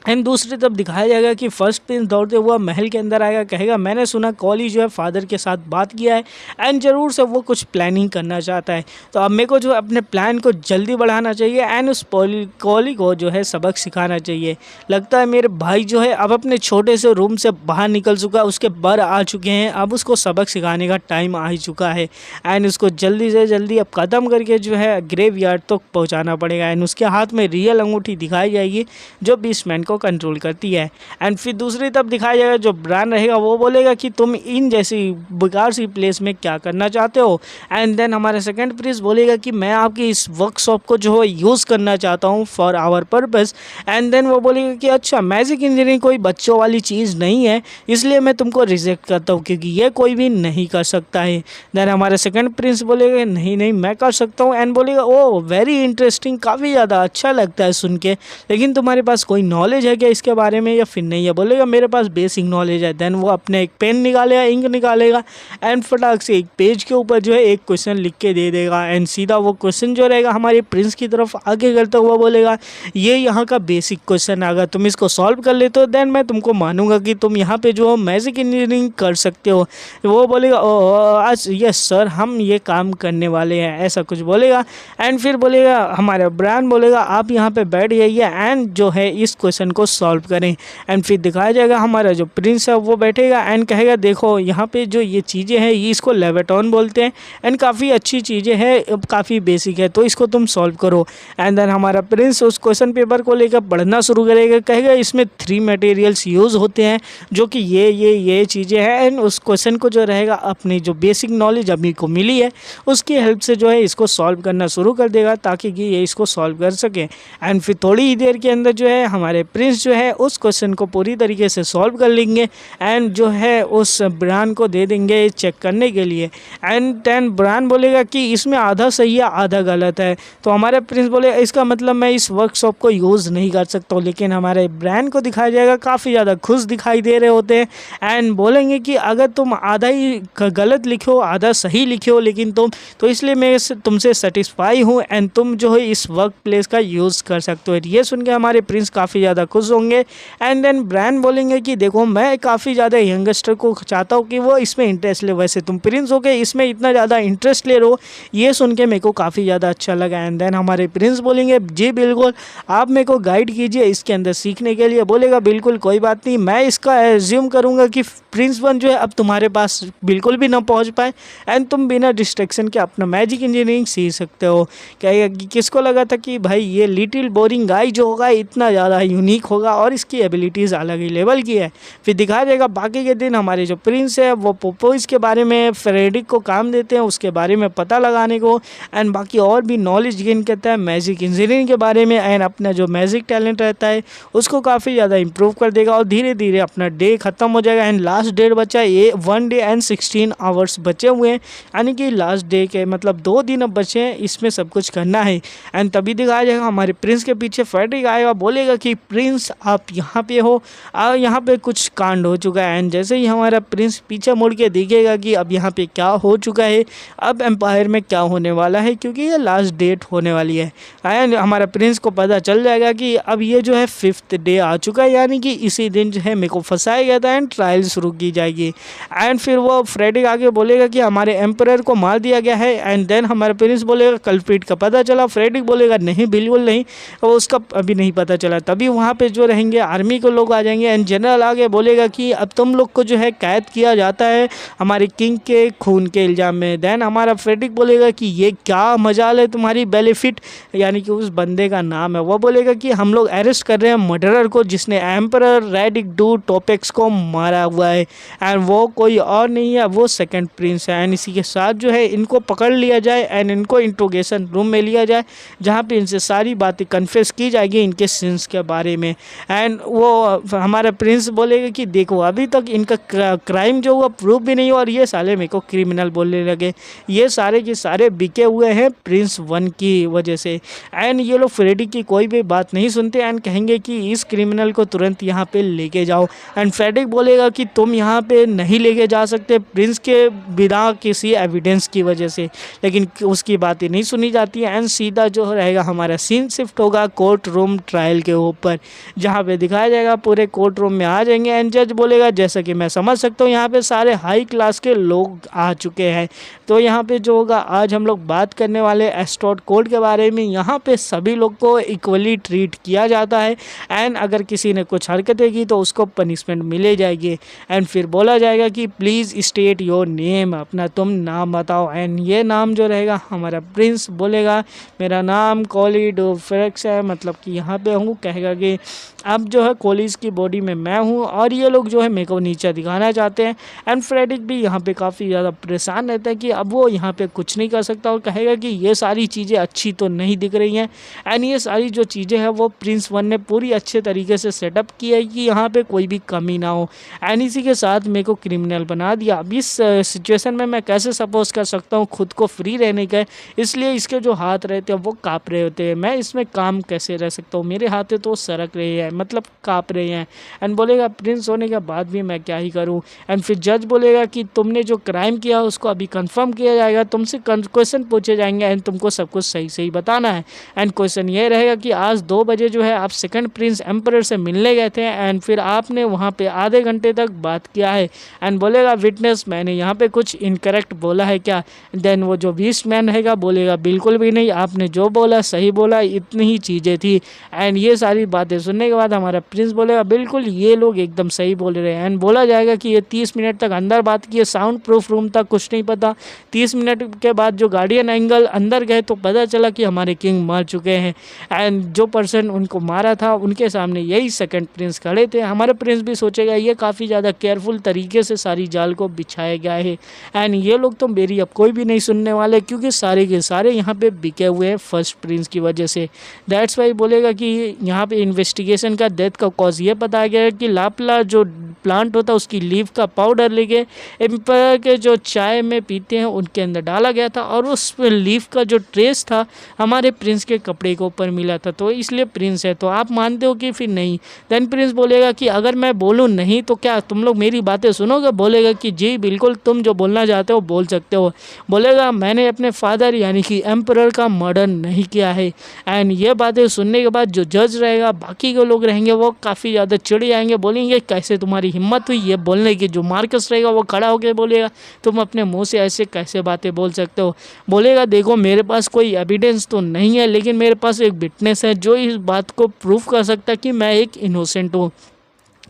एंड दूसरी तरफ दिखाया जाएगा कि फर्स्ट प्रिंस दौड़ते हुआ महल के अंदर आएगा, कहेगा मैंने सुना कॉली जो है फादर के साथ बात किया है एंड ज़रूर से वो कुछ प्लानिंग करना चाहता है, तो अब मेरे को जो अपने प्लान को जल्दी बढ़ाना चाहिए एंड उस कॉली को जो है सबक सिखाना चाहिए। लगता है मेरे भाई जो है अब अपने छोटे से रूम से बाहर निकल चुका है, उसके बर आ चुके हैं, अब उसको सबक सिखाने का टाइम आ ही चुका है। एंड उसको जल्दी से जल्दी अब ख़त्म करके जो है ग्रेवयार्ड तक पहुँचाना पड़ेगा। एंड उसके हाथ में रियल अंगूठी दिखाई जाएगी जो बीस्टमैन को कंट्रोल करती है। एंड फिर दूसरी तरफ दिखाया जाएगा जो ब्रांड रहेगा वो बोलेगा कि तुम इन जैसी बेकार सी प्लेस में क्या करना चाहते हो। एंड देन हमारा सेकंड प्रिंस बोलेगा कि मैं आपकी इस वर्कशॉप को जो है यूज़ करना चाहता हूँ for our purpose. And then वो बोलेगा कि अच्छा मैजिक इंजीनियरिंग कोई बच्चों वाली चीज़ नहीं है, इसलिए मैं तुमको रिजेक्ट करता हूँ क्योंकि ये कोई भी नहीं कर सकता है। देन हमारा सेकंड प्रिंस बोलेगा नहीं नहीं मैं कर सकता हूँ। एंड बोलेगा ओ वेरी इंटरेस्टिंग, काफ़ी ज़्यादा अच्छा लगता है सुन के, लेकिन तुम्हारे पास कोई नॉलेज है क्या इसके बारे में या फिर नहीं है। बोलेगा मेरे पास बेसिक नॉलेज है। देन वो अपने एक पेन निकालेगा, इंक निकालेगा एंड फटाक से एक पेज के ऊपर जो है एक क्वेश्चन लिख के दे देगा। एंड सीधा वो क्वेश्चन जो रहेगा हमारे प्रिंस की तरफ आगे करता हुआ बोलेगा ये यहाँ का बेसिक क्वेश्चन है, अगर तुम इसको सॉल्व कर लेते हो देन मैं तुमको मानूंगा कि तुम यहाँ पे जो मैजिक इंजीनियरिंग कर सकते हो। वो बोलेगा आज यस सर हम ये काम करने वाले हैं, ऐसा कुछ बोलेगा। एंड फिर बोलेगा हमारा ब्रांड बोलेगा आप यहाँ पे बैठ जाइए एंड जो है इस क्वेश्चन को सॉल्व करें। एंड फिर दिखाया जाएगा हमारा जो प्रिंस है वो बैठेगा एंड कहेगा देखो यहाँ पे जो ये चीज़ें हैं ये इसको लेवेटॉन बोलते हैं एंड काफ़ी अच्छी चीज़ें हैं, काफ़ी बेसिक है, तो इसको तुम सॉल्व करो। एंड देन हमारा प्रिंस उस क्वेश्चन पेपर को लेकर पढ़ना शुरू करेगा, कहेगा इसमें 3 मटेरियल्स यूज़ होते हैं जो कि ये चीज़ें हैं। एंड उस क्वेश्चन को जो रहेगा अपनी जो बेसिक नॉलेज अभी को मिली है उसकी हेल्प से जो है इसको सॉल्व करना शुरू कर देगा ताकि कि ये इसको सॉल्व कर सके। एंड फिर थोड़ी ही देर के अंदर जो है हमारे प्रिंस जो है उस क्वेश्चन को पूरी तरीके से सॉल्व कर लेंगे एंड जो है उस ब्रांड को दे देंगे चेक करने के लिए। एंड देन ब्रांड बोलेगा कि इसमें आधा सही है आधा गलत है, तो हमारे प्रिंस बोले इसका मतलब मैं इस वर्कशॉप को यूज़ नहीं कर सकता हूँ। लेकिन हमारे ब्रांड को दिखाया जाएगा काफ़ी ज़्यादा खुश दिखाई दे रहे होते हैं एंड बोलेंगे कि अगर तुम आधा ही गलत लिखो आधा सही लिखो लेकिन तुम तो इसलिए मैं तुमसे सेटिस्फाई हूँ एंड तुम जो है इस वर्क प्लेस का यूज़ कर सकते हो। ये सुन के हमारे प्रिंस काफ़ी ज़्यादा ज़्यादा खुश होंगे। एंड देन ब्रांड बोलेंगे कि देखो मैं काफ़ी ज़्यादा यंगस्टर को चाहता हूँ कि वो इसमें इंटरेस्ट ले, वैसे तुम प्रिंस हो के इसमें इतना ज़्यादा इंटरेस्ट ले रहे हो, ये सुन के मेरे को काफ़ी ज़्यादा अच्छा लगा। एंड देन हमारे प्रिंस बोलेंगे जी बिल्कुल, आप मेरे को गाइड कीजिए इसके अंदर सीखने के लिए। बोलेगा बिल्कुल कोई बात नहीं, मैं इसका एज्यूम करूँगा कि प्रिंस 1 जो है अब तुम्हारे पास बिल्कुल भी ना पहुँच पाए एंड तुम बिना डिस्ट्रैक्शन के अपना मैजिक इंजीनियरिंग सीख सकते हो। कहेगा कि किसको लगा था कि भाई ये लिटिल बोरिंग गाय जो होगा इतना ज़्यादा यूनिक होगा और इसकी एबिलिटीज़ अलग ही लेवल की है। फिर दिखाया जाएगा बाकी के दिन हमारे जो प्रिंस है वो पोपोइस के बारे में फ्रेडिक को काम देते हैं उसके बारे में पता लगाने को, एंड बाकी और भी नॉलेज गेन करता है मैजिक इंजीनियरिंग के बारे में, एंड अपना जो मैजिक टैलेंट रहता है उसको काफ़ी ज़्यादा इंप्रूव कर देगा और धीरे धीरे अपना डे ख़त्म हो जाएगा। एंड लास्ट डेट बचा ये 1 डे एंड 16 आवर्स बचे हुए हैं, यानी कि लास्ट डे के मतलब 2 दिन अब बचे हैं, इसमें सब कुछ करना है। एंड तभी दिखाया जाएगा हमारे प्रिंस के पीछे फ्रेडरिक आएगा, बोलेगा कि प्रिंस आप यहाँ पे हो, यहाँ पे कुछ कांड हो चुका है। एंड जैसे ही हमारा प्रिंस पीछे मुड़ के देखेगा कि अब यहाँ पे क्या हो चुका है, अब एम्पायर में क्या होने वाला है, क्योंकि ये लास्ट डेट होने वाली है। एंड हमारा प्रिंस को पता चल जाएगा कि अब ये जो है 5th डे आ चुका है, यानी कि इसी दिन जो है मेरे को फंसाया गया था एंड ट्रायल शुरू की जाएगी। एंड फिर वो फ्रेडरिक आगे बोलेगा कि हमारे एम्पायर को मार दिया गया है। एंड देन हमारा प्रिंस बोलेगा कल्प्रिट का पता चला। फ्रेडरिक बोलेगा नहीं बिल्कुल नहीं, वो उसका अभी नहीं पता चला। तभी वहाँ पे जो रहेंगे आर्मी के लोग आ जाएंगे एंड जनरल आगे बोलेगा कि अब तुम लोग को जो है कैद किया जाता है हमारे किंग के खून के इल्ज़ाम में। देन हमारा फ्रेडरिक बोलेगा कि ये क्या मजाल है तुम्हारी बेलिफिट, यानी कि उस बंदे का नाम है। वो बोलेगा कि हम लोग अरेस्ट कर रहे हैं मर्डरर को जिसने एम्परर रेडिक डू टॉपेक्स को मारा हुआ है, एंड वो कोई और नहीं है, वो सेकंड प्रिंस है। एंड इसी के साथ जो है इनको पकड़ लिया जाए एंड इनको इंट्रोगेशन रूम में लिया जाए जहाँ पे इनसे सारी बातें कन्फेस की जाएगी इनके सिंस के बारे में। एंड वो हमारा प्रिंस बोलेगा कि देखो अभी तक इनका क्राइम जो हुआ प्रूफ भी नहीं हुआ और ये साले मेरे को क्रिमिनल बोलने लगे, ये सारे के सारे बिके हुए हैं प्रिंस 1 की वजह से। एंड ये लोग फ्रेडी की कोई भी बात नहीं सुनते एंड कहेंगे कि इस क्रिमिनल को तुरंत यहाँ पे लेके जाओ। एंड फ्रेडरिक बोलेगा कि तुम यहाँ पे नहीं लेके जा सकते प्रिंस के बिना किसी एविडेंस की वजह से, लेकिन उसकी बातें नहीं सुनी जाती है। एंड सीधा जो रहेगा हमारा सीन शिफ्ट होगा कोर्ट रूम ट्रायल के ऊपर, जहाँ पे दिखाया जाएगा पूरे कोर्ट रूम में आ जाएंगे एंड जज बोलेगा जैसा कि मैं समझ सकता हूँ यहाँ पे सारे हाई क्लास के लोग आ चुके हैं, तो यहाँ पे जो होगा आज हम लोग बात करने वाले एस्टॉट कोड के बारे में। यहाँ पे सभी लोग को इक्वली ट्रीट किया जाता है एंड अगर किसी ने कुछ हरकतें की तो उसको पनिशमेंट मिले जाएगी। एंड फिर बोला जाएगा कि प्लीज़ स्टेट योर नेम, अपना तुम नाम बताओ। एंड ये नाम जो रहेगा हमारा प्रिंस बोलेगा मेरा नाम कोलिडोफ्रेक्स है, मतलब कि यहाँ पे हूँ। कहेगा कि अब जो है कोलिस की बॉडी में मैं हूँ और ये लोग जो है मेरे को नीचे दिखाना चाहते हैं। एंड फ्रेडरिक भी यहाँ पे काफ़ी ज़्यादा परेशान रहता है कि अब वो यहाँ पे कुछ नहीं कर सकता और कहेगा कि ये सारी चीज़ें अच्छी तो नहीं दिख रही हैं। एंड ये सारी जो चीज़ें हैं वो प्रिंस 1 ने पूरी अच्छे तरीके से सेटअप की है कि यहाँ पे कोई भी कमी ना हो। एंड इसी के साथ मेरे को क्रिमिनल बना दिया। अब इस सिचुएशन में मैं कैसे सपोज कर सकता हूँ खुद को फ्री रहने का, इसलिए इसके जो हाथ रहते हैं वो काँप रहे होते हैं। मैं इसमें काम कैसे रह सकता हूँ, मेरे हाथ तो सरक रहे हैं, मतलब काँप रहे हैं। एंड बोलेगा प्रिंस होने के बाद भी मैं क्या ही करूँ। एंड फिर जज बोलेगा कि तुमने जो क्राइम किया उसको अभी कंफर्म किया जाएगा, तुमसे क्वेश्चन पूछे जाएंगे एंड तुमको सब कुछ सही सही बताना है। एंड क्वेश्चन ये रहेगा कि आज 2 बजे जो है आप सेकंड प्रिंस एम्परर से मिलने गए थे एंड फिर आपने वहाँ पे आधे घंटे तक बात किया है। एंड बोलेगा विटनेस मैंने यहाँ पे कुछ इनकरेक्ट बोला है क्या। देन वो जो बीस्ट मैन रहेगा बोलेगा बिल्कुल भी नहीं, आपने जो बोला सही बोला, इतनी ही चीज़ें थी। एंड ये सारी बातें सुनने के बाद हमारा प्रिंस बोलेगा बिल्कुल ये लोग एकदम सही बोल रहे हैं। एंड बोला जाएगा कि ये 30 मिनट तक अंदर बात किए, साउंड प्रूफ रूम तक कुछ नहीं पता। 30 मिनट के बाद जो गार्डियन एंगल अंदर गए तो पता चला कि हमारे किंग मर चुके हैं एंड जो पर्सन उनको मारा था उनके सामने यही सेकंड प्रिंस खड़े थे। हमारे प्रिंस भी सोचेगा ये काफ़ी ज़्यादा केयरफुल तरीके से सारी जाल को बिछाया गया है एंड ये लोग तो मेरी अब कोई भी नहीं सुनने वाले क्योंकि सारे के सारे यहाँ पे बिके हुए हैं फर्स्ट प्रिंस की वजह से। दैट्स वाई बोलेगा कि यहाँ पे इन्वेस्टिगेशन का डेथ का कॉज ये बताया गया है कि लापला जो प्लांट होता है उसकी लीफ का पाउडर लेके एम्पायर के जो चाय में पीते हैं उनके अंदर डाला गया था और उस लीफ का जो ट्रेस था हमारे प्रिंस के कपड़े के ऊपर मिला था, तो इसलिए प्रिंस है। तो आप मानते हो कि फिर नहीं। देन प्रिंस बोलेगा कि अगर मैं बोलूँ नहीं तो क्या तुम लोग मेरी बातें सुनोगे। बोलेगा कि जी बिल्कुल, तुम जो बोलना चाहते हो बोल सकते हो। बोलेगा मैंने अपने फादर यानी कि एम्परर का मर्डर नहीं किया है। एंड ये बातें सुनने के बाद जो जज रहेगा बाकी के लोग रहेंगे वो काफ़ी ज़्यादा चिढ़ जाएंगे, बोलेंगे कैसे तुम्हारी हिम्मत हुई ये बोलने की। जो मार्कस रहेगा वो खड़ा होकर बोलेगा तुम अपने मुंह से ऐसे कैसे बातें बोल सकते हो। बोलेगा देखो मेरे पास कोई एविडेंस तो नहीं है, लेकिन मेरे पास एक विटनेस है जो इस बात को प्रूव कर सकता है कि मैं एक इनोसेंट हूँ।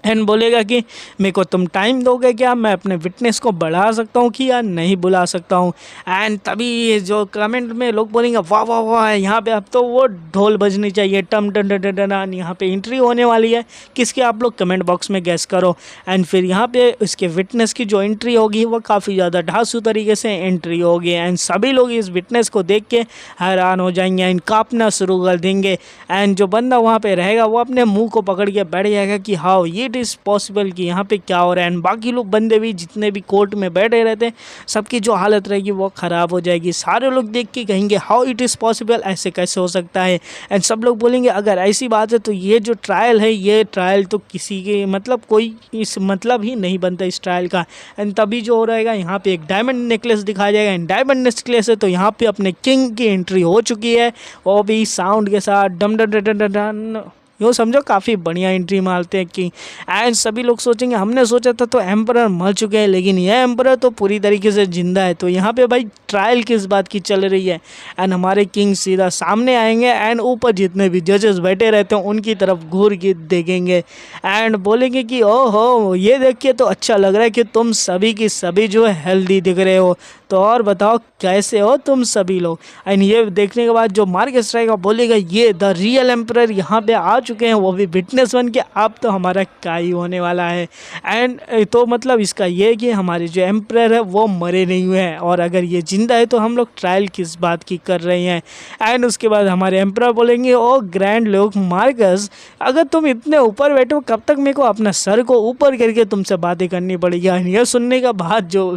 एंड बोलेगा कि मेरे को तुम टाइम दोगे क्या, मैं अपने विटनेस को बढ़ा सकता हूँ कि या नहीं बुला सकता हूँ। एंड तभी जो कमेंट में लोग बोलेंगे वाह वाह वाह, यहाँ पे अब तो वो ढोल बजनी चाहिए, टम टन टन टन टन, यहाँ पे एंट्री होने वाली है किसके, आप लोग कमेंट बॉक्स में गैस करो। एंड फिर यहाँ पे उसके विटनेस की जो एंट्री होगी वो काफ़ी ज़्यादा ढांसू तरीके से एंट्री होगी। एंड सभी लोग इस विटनेस को देख के हैरान हो जाएंगे एंड काँपना शुरू कर देंगे। एंड जो बंदा वहाँ पे रहेगा वो अपने मुँह को पकड़ के बैठ जाएगा कि हाँ ये इट इज़ पॉसिबल कि यहाँ पे क्या हो रहा है। एंड बाकी लोग बंदे भी जितने भी कोर्ट में बैठे रहते हैं सबकी जो हालत रहेगी वो ख़राब हो जाएगी। सारे लोग देख के कहेंगे हाउ इट इज़ पॉसिबल, ऐसे कैसे हो सकता है। एंड सब लोग बोलेंगे अगर ऐसी बात है तो ये जो ट्रायल है ये ट्रायल तो किसी के मतलब कोई इस मतलब ही नहीं बनता इस ट्रायल का। एंड तभी जो हो रहेगा यहाँ पे एक डायमंड नेकलेस दिखाया जाएगा। एंड डायमंड नेकलेस है तो यहाँ पे अपने किंग की एंट्री हो चुकी है, वो भी साउंड के साथ डम डम डम डम डम, यूँ समझो काफ़ी बढ़िया एंट्री मारते हैं कि। एंड सभी लोग सोचेंगे हमने सोचा था तो एम्परर मर चुके हैं, लेकिन यह एम्परर तो पूरी तरीके से जिंदा है। तो यहाँ पे भाई ट्रायल किस बात की चल रही है। एंड हमारे किंग सीधा सामने आएंगे एंड ऊपर जितने भी जजेस बैठे रहते हैं उनकी तरफ घूर के देखेंगे एंड बोलेंगे कि ओहो ये देख के तो अच्छा लग रहा है कि तुम सभी की सभी जो है हेल्दी दिख रहे हो, तो और बताओ कैसे हो तुम सभी लोग। एंड ये देखने के बाद जो मार्कस रहेगा बोलेगा ये द रियल एम्परर यहाँ पे आ चुके हैं, वो भी विटनेस बन के, अब तो हमारा क्या ही होने वाला है। एंड तो मतलब इसका ये कि हमारे जो एम्परर है वो मरे नहीं हुए हैं, और अगर ये जिंदा है तो हम लोग ट्रायल किस बात की कर रहे हैं। एंड उसके बाद हमारे एम्परर बोलेंगे ओ ग्रैंड लोग मार्कस, अगर तुम इतने ऊपर बैठे हो कब तक मेरे को अपना सर को ऊपर करके तुमसे बातें करनी पड़ेगी। यह सुनने का बाद जो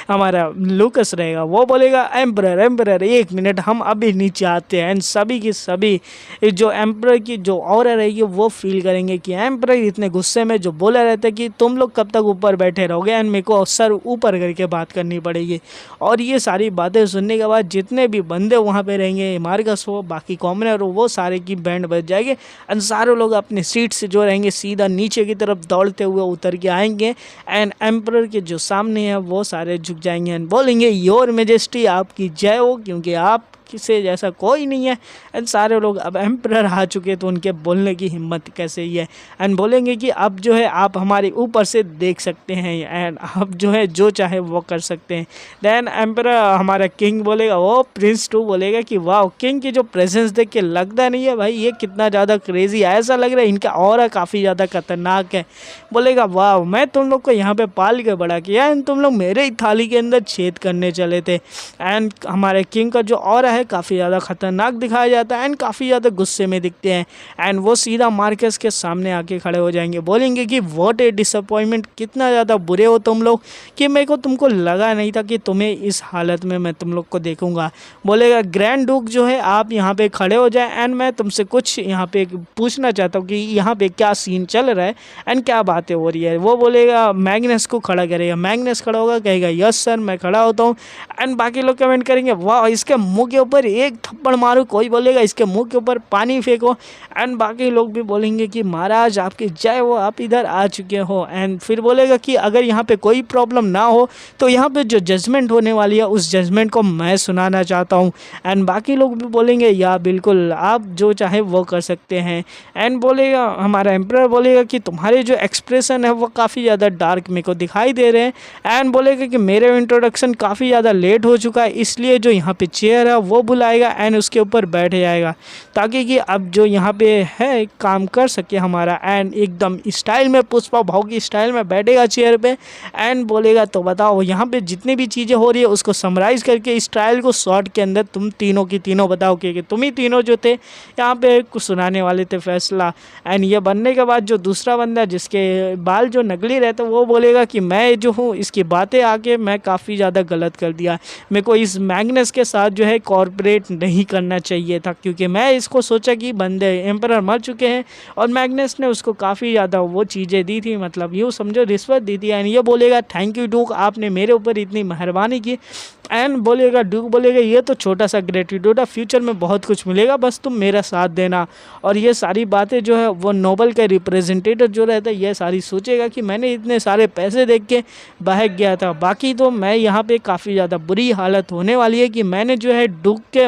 हमारा लूकस रहेगा वो बोलेगा एम्परर एम्परर एक मिनट हम अभी नीचे आते हैं। एंड सभी की सभी जो एम्परर की जो ऑरा रहेगी वो फील करेंगे कि एम्परर इतने गुस्से में जो बोला रहता है कि तुम लोग कब तक ऊपर बैठे रहोगे एंड मेरे को सर ऊपर करके बात करनी पड़ेगी। और ये सारी बातें सुनने के बाद जितने भी बंदे वहाँ पे रहेंगे, मार्कस हो बाकी कॉमनर हो, वो सारे की बैंड बज जाएगी एंड सारे लोग अपने सीट से जो रहेंगे सीधा नीचे की तरफ दौड़ते हुए उतर के आएंगे। एंड एम्परर के जो सामने है वो सारे झुक जाएंगे एंड बोलेंगे योर मेजेस्टी आपकी जय हो, क्योंकि आप किसे जैसा कोई नहीं है। एंड सारे लोग अब एम्परर आ चुके तो उनके बोलने की हिम्मत कैसे ही है। एंड बोलेंगे कि अब जो है आप हमारे ऊपर से देख सकते हैं एंड आप जो है जो चाहे वो कर सकते हैं। देन एम्परर हमारा किंग बोलेगा, वो प्रिंस टू बोलेगा कि वाह किंग की जो प्रेजेंस देख के लगता नहीं है भाई ये कितना ज़्यादा क्रेजी है, ऐसा लग रहा है इनका ऑरा काफ़ी ज़्यादा खतरनाक है। बोलेगा वाह मैं तुम लोग को यहाँ पे पाल के बड़ा किया एंड तुम लोग मेरे ही थाली के अंदर छेद करने चले थे। एंड हमारे किंग का जो ऑरा है काफ़ी ज़्यादा खतरनाक दिखाया जाता है एंड काफ़ी ज़्यादा गुस्से में दिखते हैं। एंड वो सीधा मार्कस के सामने आके खड़े हो जाएंगे, बोलेंगे कि व्हाट ए डिसअपॉइंटमेंट, कितना ज़्यादा बुरे हो तुम लोग कि मेरे को तुमको लगा नहीं था कि तुम्हें इस हालत में मैं तुम लोग को देखूंगा। बोलेगा ग्रैंड डूक जो है आप यहाँ पे खड़े हो जाए एंड मैं तुमसे कुछ यहाँ पे पूछना चाहता हूँ कि यहाँ पे क्या सीन चल रहा है एंड क्या बातें हो रही है। वो बोलेगा मैग्नस को खड़ा करेगा, मैग्नस खड़ा होगा कहेगा यस सर मैं खड़ा होता हूँ। एंड बाकी लोग कमेंट करेंगे वाह इसके मुंह के ऊपर एक थप्पड़ मारो, कोई बोलेगा इसके मुंह के ऊपर पानी फेंको। एंड बाकी लोग भी बोलेंगे कि महाराज आपकी जय हो आप इधर आ चुके हो। एंड फिर बोलेगा कि अगर यहाँ पे कोई प्रॉब्लम ना हो तो यहाँ पे जो जजमेंट होने वाली है उस जजमेंट को मैं सुनाना चाहता हूँ। एंड बाकी लोग भी बोलेंगे या बिल्कुल आप जो चाहे वो कर सकते हैं। एंड बोलेगा हमारा एम्परर बोलेगा कि तुम्हारे जो एक्सप्रेशन है वो काफ़ी ज़्यादा डार्क मेरे को दिखाई दे रहे हैं। एंड बोलेगा कि मेरे इंट्रोडक्शन काफ़ी ज़्यादा लेट हो चुका है इसलिए जो यहाँ पे चेयर है वो बुलाएगा एंड उसके ऊपर बैठ जाएगा ताकि कि अब जो यहाँ पे है काम कर सके हमारा। एंड एकदम स्टाइल में पुष्पा भाव की स्टाइल में बैठेगा चेयर पे एंड बोलेगा तो बताओ यहाँ पे जितनी भी चीज़ें हो रही है उसको समराइज़ करके इस ट्रायल को शॉर्ट के अंदर तुम तीनों की तीनों बताओ कि तुम ही तीनों जो थे यहाँ पे कुछ सुनाने वाले थे फैसला। एंड ये बनने के बाद जो दूसरा बंदा जिसके बाल जो नकली रहते वो बोलेगा कि मैं जो हूँ इसकी बातें आके मैं काफ़ी ज़्यादा गलत कर दिया, मेरे को इस मैग्नस के साथ जो है इनकॉर्पोरेट नहीं करना चाहिए था, क्योंकि मैं इसको सोचा कि बंदे एम्परर मर चुके हैं और मैग्नस ने उसको काफ़ी ज़्यादा वो चीज़ें दी थी, मतलब यूँ समझो रिश्वत दी थी। एंड ये बोलेगा थैंक यू डूक, आपने मेरे ऊपर इतनी मेहरबानी की। एंड बोलेगा डूक बोलेगा ये तो छोटा सा ग्रेटिट्यूड है, फ्यूचर में बहुत कुछ मिलेगा, बस तुम मेरा साथ देना। और ये सारी बातें जो है वो नोबल का रिप्रेजेंटेटिव जो रहता है ये सारी सोचेगा कि मैंने इतने सारे पैसे देख के बहक गया था। बाकी तो मैं यहाँ पे काफ़ी ज़्यादा बुरी हालत होने वाली है कि मैंने जो है डूक के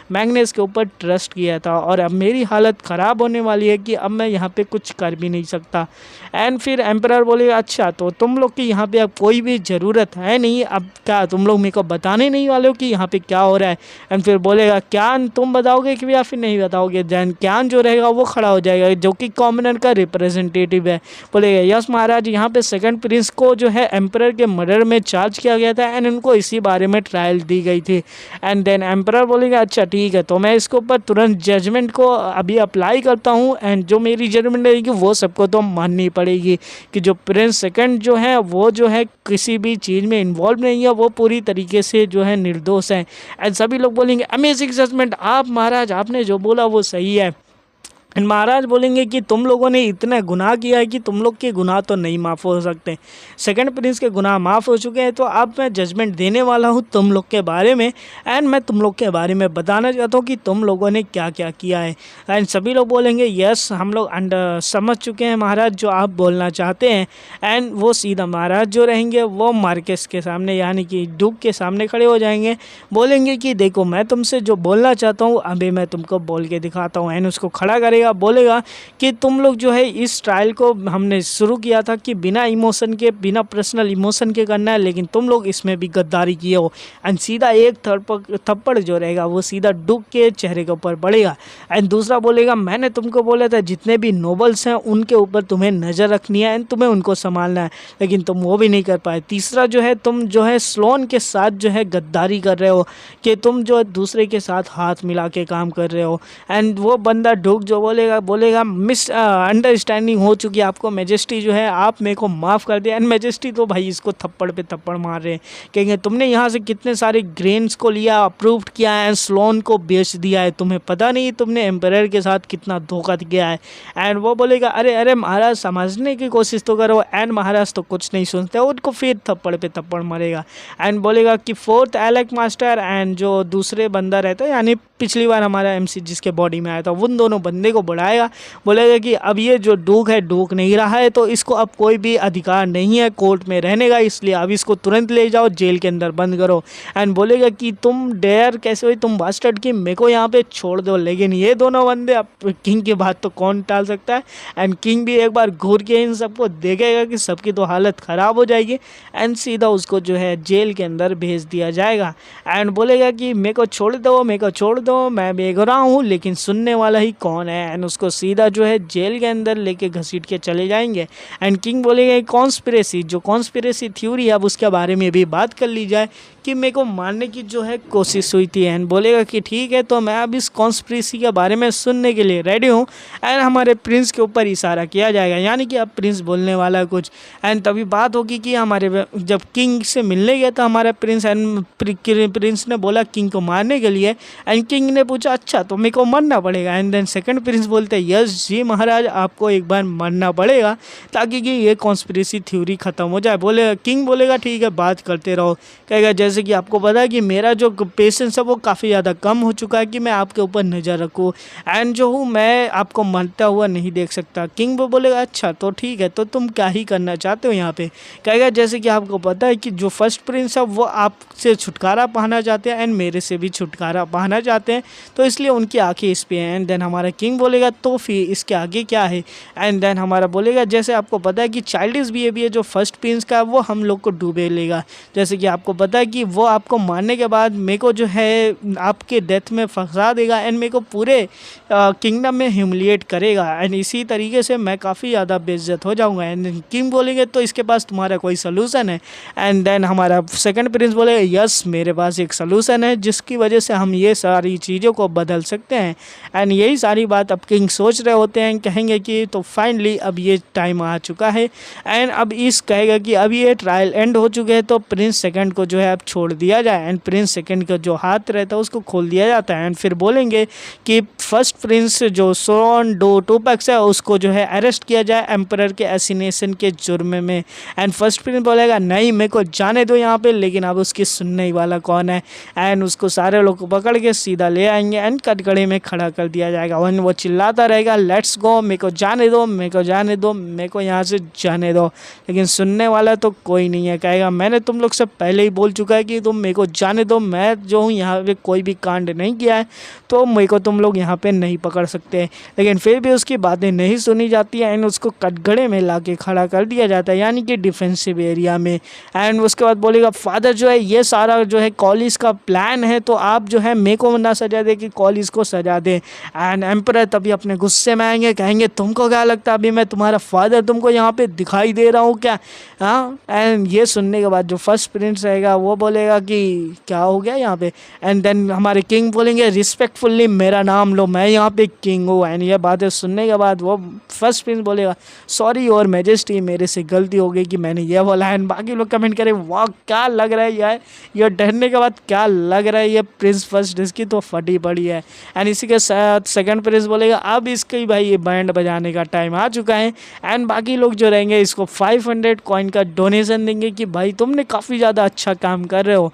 मैग्नस के ऊपर ट्रस्ट किया था और अब मेरी हालत ख़राब होने वाली है कि अब मैं यहाँ पे कुछ कर भी नहीं सकता। एंड फिर एम्परर बोलेगा अच्छा तो तुम लोग की यहाँ पे अब कोई भी ज़रूरत है नहीं, अब क्या तुम लोग मेरे को बताने नहीं वाले हो कि यहाँ पे क्या हो रहा है। एंड फिर बोलेगा क्यान तुम बताओगे कि या फिर नहीं बताओगे। देन क्यान जो रहेगा वो खड़ा हो जाएगा जो कि कॉमनर का रिप्रेजेंटेटिव है। बोलेगा यस महाराज, यहाँ पे सेकंड प्रिंस को जो है एम्परर के मर्डर में चार्ज किया गया था एंड उनको इसी बारे में ट्रायल दी गई थी। एंड देन एम्परर बोलेगा अच्छा ठीक है, तो मैं इसके ऊपर तुरंत जजमेंट को अभी अप्लाई करता हूँ एंड जो मेरी जजमेंट रहेगी वो सबको तो माननी पड़ेगी कि जो प्रिंस सेकंड जो है वो जो है किसी भी चीज़ में इन्वॉल्व नहीं है, वो पूरी तरीके से जो है निर्दोष है। एंड सभी लोग बोलेंगे अमेजिंग जजमेंट, आप महाराज आपने जो बोला वो सही है। एंड महाराज बोलेंगे कि तुम लोगों ने इतना गुनाह किया है कि तुम लोग के गुनाह तो नहीं माफ़ हो सकते। सेकंड प्रिंस के गुनाह माफ़ हो चुके हैं, तो अब मैं जजमेंट देने वाला हूँ तुम लोग के बारे में। एंड मैं तुम लोग के बारे में बताना चाहता हूँ कि तुम लोगों ने क्या क्या किया है। एंड सभी लोग बोलेंगे यस हम लोग समझ चुके हैं महाराज जो आप बोलना चाहते हैं। एंड वो सीधा महाराज जो रहेंगे वो मार्केस के सामने यानी कि डूक के सामने खड़े हो जाएंगे, बोलेंगे कि देखो मैं तुमसे जो बोलना चाहता हूँ अभी मैं तुमको बोल के दिखाता हूँ। एंड उसको खड़ा करेगा, बोलेगा कि तुम लोग जो है इस ट्रायल को हमने शुरू किया था कि बिना इमोशन के बिना पर्सनल इमोशन के करना है, लेकिन तुम लोग इसमें भी गद्दारी किए हो। एंड सीधा एक थप्पड़ जो रहेगा वो सीधा डूक के चेहरे के ऊपर पड़ेगा। एंड दूसरा बोलेगा मैंने तुमको बोला था जितने भी नोबल्स हैं उनके ऊपर तुम्हें नज़र रखनी है एंड तुम्हें उनको संभालना है, लेकिन तुम वो भी नहीं कर पाए। तीसरा जो है तुम जो है स्लोन के साथ जो है गद्दारी कर रहे हो कि तुम जो दूसरे के साथ हाथ मिला के काम कर रहे हो। एंड वो बंदा डूक जो बोलेगा मिस अंडरस्टैंडिंग हो चुकी है आपको मैजेस्टी जो है, आप मेरे को माफ़ कर दिया। एंड मैजेस्टी तो भाई इसको थप्पड़ पे थप्पड़ मार रहे हैं, कहेंगे तुमने यहाँ से कितने सारे ग्रेन्स को लिया अप्रूव्ड किया है एंड स्लोन को बेच दिया है, तुम्हें पता नहीं तुमने एम्परर के साथ कितना धोखा किया है। एंड वो बोलेगा अरे अरे महाराज समझने की कोशिश तो करो। एंड महाराज तो कुछ नहीं सुनते, उनको फिर थप्पड़ पे थप्पड़ मारेगा। एंड बोलेगा कि फोर्थ एलेक मास्टर एंड जो दूसरे बंदा रहता है यानी पिछली बार हमारा एमसी जिसके बॉडी में आया था उन दोनों बंदे को बढ़ाएगा। बोलेगा कि अब ये जो डूक है डूक नहीं रहा है तो इसको अब कोई भी अधिकार नहीं है कोर्ट में रहने का, इसलिए अब इसको तुरंत ले जाओ जेल के अंदर बंद करो। एंड बोलेगा कि तुम डेयर कैसे हुई तुम बास्टर्ड की मेरे को यहाँ पे छोड़ दो। लेकिन ये दोनों बंदे अब किंग की बात तो कौन टाल सकता है। एंड किंग भी एक बार घूर के इन सबको देखेगा कि सबकी तो हालत ख़राब हो जाएगी एंड सीधा उसको जो है जेल के अंदर भेज दिया जाएगा। एंड बोलेगा कि मेरे को छोड़ दो मेरे को छोड़ दो, मैं बेगुनाह हूँ लेकिन सुनने वाला ही कौन है। एंड उसको सीधा जो है जेल के अंदर लेके घसीट के चले जाएंगे। एंड किंग बोलेगा कॉन्स्पिरेसी जो कॉन्स्पिरेसी थ्योरी है अब उसके बारे में भी बात कर ली जाए कि मेरे को मारने की जो है कोशिश हुई थी। एंड बोलेगा कि ठीक है तो मैं अब इस कॉन्स्पिरेसी के बारे में सुनने के लिए रेडी हूँ। एंड हमारे प्रिंस के ऊपर इशारा किया जाएगा यानी कि अब प्रिंस बोलने वाला कुछ। एंड तभी बात होगी कि हमारे जब किंग से मिलने गया था हमारा प्रिंस एंड प्रिंस ने बोला किंग को मारने के लिए। एंड किंग ने पूछा अच्छा तो मेरे को मरना पड़ेगा। एंड देन सेकंड प्रिंस बोलते हैं यस जी महाराज आपको एक बार मरना पड़ेगा ताकि कि ये कॉन्स्पिरेसी थ्योरी ख़त्म हो जाए। बोले किंग बोलेगा ठीक है बात करते रहो। कहेगा जैसे कि आपको पता है कि मेरा जो पेशेंस है वो काफ़ी ज़्यादा कम हो चुका है कि मैं आपके ऊपर नज़र रखूँ एंड जो हूँ मैं आपको मरता हुआ नहीं देख सकता। किंग वो बोलेगा अच्छा तो ठीक है तो तुम क्या ही करना चाहते हो यहाँ पे। कहेगा जैसे कि आपको पता है कि जो फर्स्ट प्रिंस है वो आपसे छुटकारा पाना चाहते हैं एंड मेरे से भी छुटकारा पाना चाहते हैं तो इसलिए उनकी आंखें इस पे हैं। एंड देन हमारा किंग बोलेगा तो फिर इसके आगे क्या है। एंड देन हमारा बोलेगा जैसे आपको पता है कि चाइल्डिश बिहेवियर जो फर्स्ट प्रिंस का वो हम लोग को डूबे लेगा। जैसे कि आपको पता है कि वो आपको मारने के बाद मेरे को जो है आपके डेथ में फंसा देगा एंड मेरे को पूरे किंगडम में ह्यूमिलिएट करेगा एंड इसी तरीके से मैं काफ़ी ज़्यादा बेइज्जत हो जाऊंगा। एंड किंग बोलेंगे तो इसके पास तुम्हारा कोई सलूशन है। एंड देन हमारा सेकंड प्रिंस बोलेगा यस मेरे पास एक सलूशन है जिसकी वजह से हम ये सारी चीज़ों को बदल सकते हैं। एंड यही सारी बात अब किंग सोच रहे होते हैं, कहेंगे कि तो फाइनली अब ये टाइम आ चुका है। एंड अब इस कहेगा कि अब ये ट्रायल एंड हो चुके हैं तो प्रिंस सेकंड को जो है अब छोड़ दिया जाए। एंड प्रिंस सेकंड का जो हाथ रहता है उसको खोल दिया जाता है। एंड फिर बोलेंगे कि फर्स्ट प्रिंस जो सोन डो टूपैक्स है उसको जो है अरेस्ट किया जाए एम्परर के एसिनेशन के जुर्म में। एंड फर्स्ट प्रिंस बोलेगा नहीं मेरे को जाने दो यहाँ पे, लेकिन अब उसकी सुनने ही वाला कौन है। एंड उसको सारे लोग पकड़ के सीधा ले आएंगे एंड कटघरे में खड़ा कर दिया जाएगा। वन वो चिल्लाता रहेगा लेट्स गो, मेरे को जाने दो, मेरे को जाने दो, मेरे को यहाँ से जाने दो। लेकिन सुनने वाला तो कोई नहीं है, कहेगा मैंने तुम लोग से पहले ही बोल चुका है कि तुम मेरे को जाने दो, मैं जो हूँ यहाँ पे कोई भी कांड नहीं किया है तो मेरे को तुम लोग यहाँ पे नहीं पकड़ सकते। लेकिन फिर भी उसकी बातें नहीं सुनी जाती है एंड उसको कटघरे में ला के खड़ा कर दिया जाता है, यानी कि डिफेंसिव एरिया में। एंड उसके बाद बोलेगा फादर जो है ये सारा जो है कॉलिस का प्लान है, तो आप जो है मेरे को ना सजा दे कि कॉलिस को सजा दे। एंड एम्परर तभी अपने गुस्से में आएंगे, कहेंगे तुमको क्या लगता है अभी मैं तुम्हारा फादर तुमको यहाँ पे दिखाई दे रहा हूँ क्या? हाँ। एंड ये सुनने के बाद जो फर्स्ट प्रिंस रहेगा वो बोलेगा कि क्या हो गया यहाँ पे। एंड देन हमारे किंग बोलेंगे रिस्पेक्टफुली मेरा नाम लो, मैं यहाँ पे किंग हूँ। एंड ये बातें सुनने के बाद वो फर्स्ट प्रिंस बोलेगा सॉरी योर मैजेस्टी, मेरे से गलती हो गई कि मैंने ये बोला। एंड बाकी लोग कमेंट करें वाह क्या लग रहा है यार, ये डरने के बाद क्या लग रहा है ये प्रिंस फर्स्ट इसकी तो फटी पड़ी है। एंड इसी के साथ सेकंड प्रिंस बोलेगा अब इसके भाई ये बैंड बजाने का टाइम आ चुका है। एंड बाकी लोग जो रहेंगे इसको 500 कॉइन का डोनेशन देंगे कि भाई तुमने काफ़ी ज़्यादा अच्छा काम कर रहे हो।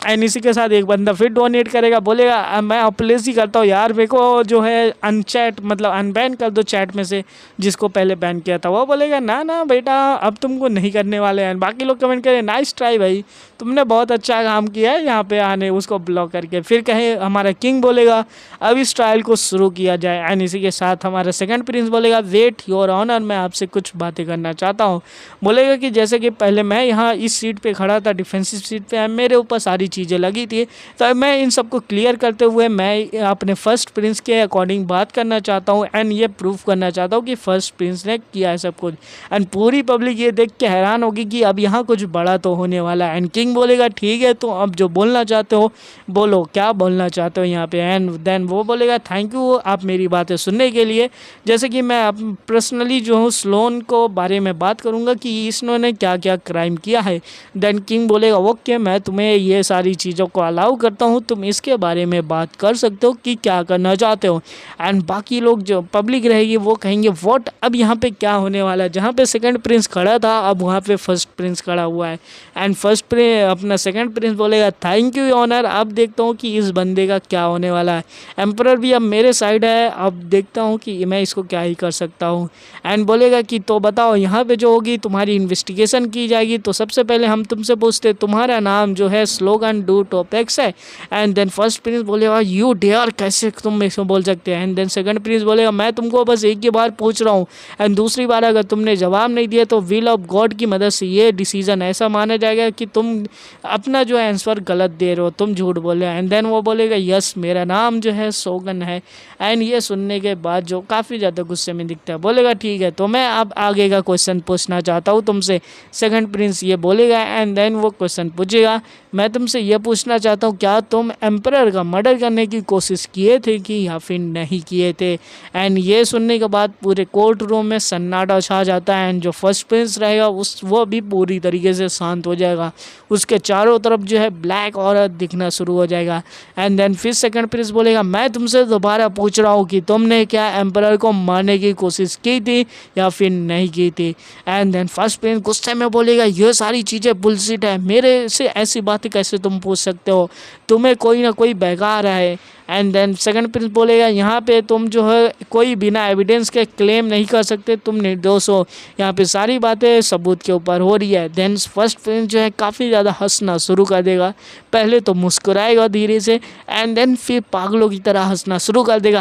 एंड इसी के साथ एक बंदा फिर डोनेट करेगा, बोलेगा मैं अपलेस ही करता हूँ यार, मेरे को जो है अनचैट मतलब अनबैन कर दो चैट में से जिसको पहले बैन किया था। वो बोलेगा ना ना बेटा अब तुमको नहीं करने वाले हैं। बाकी लोग कमेंट करें नाइस ट्राई भाई, तुमने बहुत अच्छा काम किया है यहाँ पे आने उसको ब्लॉक करके। फिर कहे हमारा किंग बोलेगा अब इस ट्रायल को शुरू किया जाए। एंड इसी के साथ हमारा सेकंड प्रिंस बोलेगा वेट योर ऑनर, मैं आपसे कुछ बातें करना चाहता हूँ। बोलेगा कि जैसे कि पहले मैं यहाँ इस सीट पे खड़ा था डिफेंसिव सीट पे, मेरे ऊपर सारी चीज़ें लगी थी, तो मैं इन सबको क्लियर करते हुए मैं अपने फर्स्ट प्रिंस के अकॉर्डिंग बात करना चाहता हूँ एंड ये प्रूफ करना चाहता हूँ कि फर्स्ट प्रिंस ने किया है सब कुछ। एंड पूरी पब्लिक ये देख के हैरान होगी कि अब यहाँ कुछ बड़ा तो होने वाला है। एंड किंग बोलेगा ठीक है तो अब जो बोलना चाहते हो बोलो, क्या बोलना चाहते हो यहाँ पे। एंड देन वो बोलेगा थैंक यू आप मेरी बातें सुनने के लिए। जैसे कि मैं पर्सनली जो हूँ स्लोन को बारे में बात करूँगा कि इसने क्या क्या क्राइम किया है। देन किंग बोलेगा ओके मैं तुम्हें ये सारी चीज़ों को अलाउ करता हूँ, तुम इसके बारे में बात कर सकते हो कि क्या करना चाहते हो। एंड बाकी लोग जो पब्लिक रहेगी वो कहेंगे व्हाट अब यहाँ पे क्या होने वाला है। जहाँ पे सेकंड प्रिंस खड़ा था अब वहाँ पे फर्स्ट प्रिंस खड़ा हुआ है। एंड फर्स्ट प्रिंस अपना सेकंड प्रिंस बोलेगा थैंक यू ऑनर, अब देखता हूँ कि इस बंदे का क्या होने वाला है। एम्परर भी अब मेरे साइड है, अब देखता हूँ कि मैं इसको क्या ही कर सकता हूँ। एंड बोलेगा कि तो बताओ यहाँ पे जो होगी तुम्हारी इन्वेस्टिगेशन की जाएगी, तो सबसे पहले हम तुमसे पूछते तुम्हारा नाम जो है स्लोगन डू टॉपेक्स है। एंड देन फर्स्ट प्रिंस बोलेगा यू डेयर, कैसे तुम इसको बोल सकते हैं। एंड देन सेकंड प्रिंस बोलेगा मैं तुमको बस एक ही बार पूछ रहा हूँ एंड दूसरी बार अगर तुमने जवाब नहीं दिया तो विल ऑफ गॉड की मदद से ये डिसीजन ऐसा माना जाएगा कि तुम अपना जो आंसर गलत दे रहे हो, तुम झूठ बोल रहे हो। एंड देन वो बोलेगा यस मेरा नाम जो है सोगन है। एंड ये सुनने के बाद जो काफ़ी ज़्यादा गुस्से में दिखता है बोलेगा ठीक है तो मैं अब आगे का क्वेश्चन पूछना चाहता हूँ तुमसे। सेकंड प्रिंस ये बोलेगा एंड देन वो क्वेश्चन पूछेगा मैं तुमसे ये पूछना चाहता हूँ क्या तुम एम्परर का मर्डर करने की कोशिश किए थे कि या फिर नहीं किए थे। एंड ये सुनने के बाद पूरे कोर्ट रूम में सन्नाटा छा जाता है। एंड जो फर्स्ट प्रिंस रहेगा वो भी पूरी तरीके से शांत हो जाएगा, उसके चारों तरफ जो है ब्लैक ऑरा दिखना शुरू हो जाएगा। एंड देन फिर सेकंड प्रिंस बोलेगा मैं तुमसे दोबारा पूछ रहा हूँ कि तुमने क्या एम्परर को मारने की कोशिश की थी या फिर नहीं की थी। एंड देन फर्स्ट प्रिंस गुस्से में बोलेगा ये सारी चीज़ें बुलशिट है, मेरे से ऐसी बातें कैसे तुम पूछ सकते हो, तुम्हें कोई ना कोई बहका रहा है। एंड देन सेकंड प्रिंस बोलेगा यहाँ पे तुम जो है कोई बिना एविडेंस के क्लेम नहीं कर सकते, तुम निर्दोष हो, यहाँ पे सारी बातें सबूत के ऊपर हो रही है। देन फर्स्ट प्रिंस जो है काफ़ी ज़्यादा हंसना शुरू कर देगा, पहले तो मुस्कुराएगा धीरे से एंड देन फिर पागलों की तरह हंसना शुरू कर देगा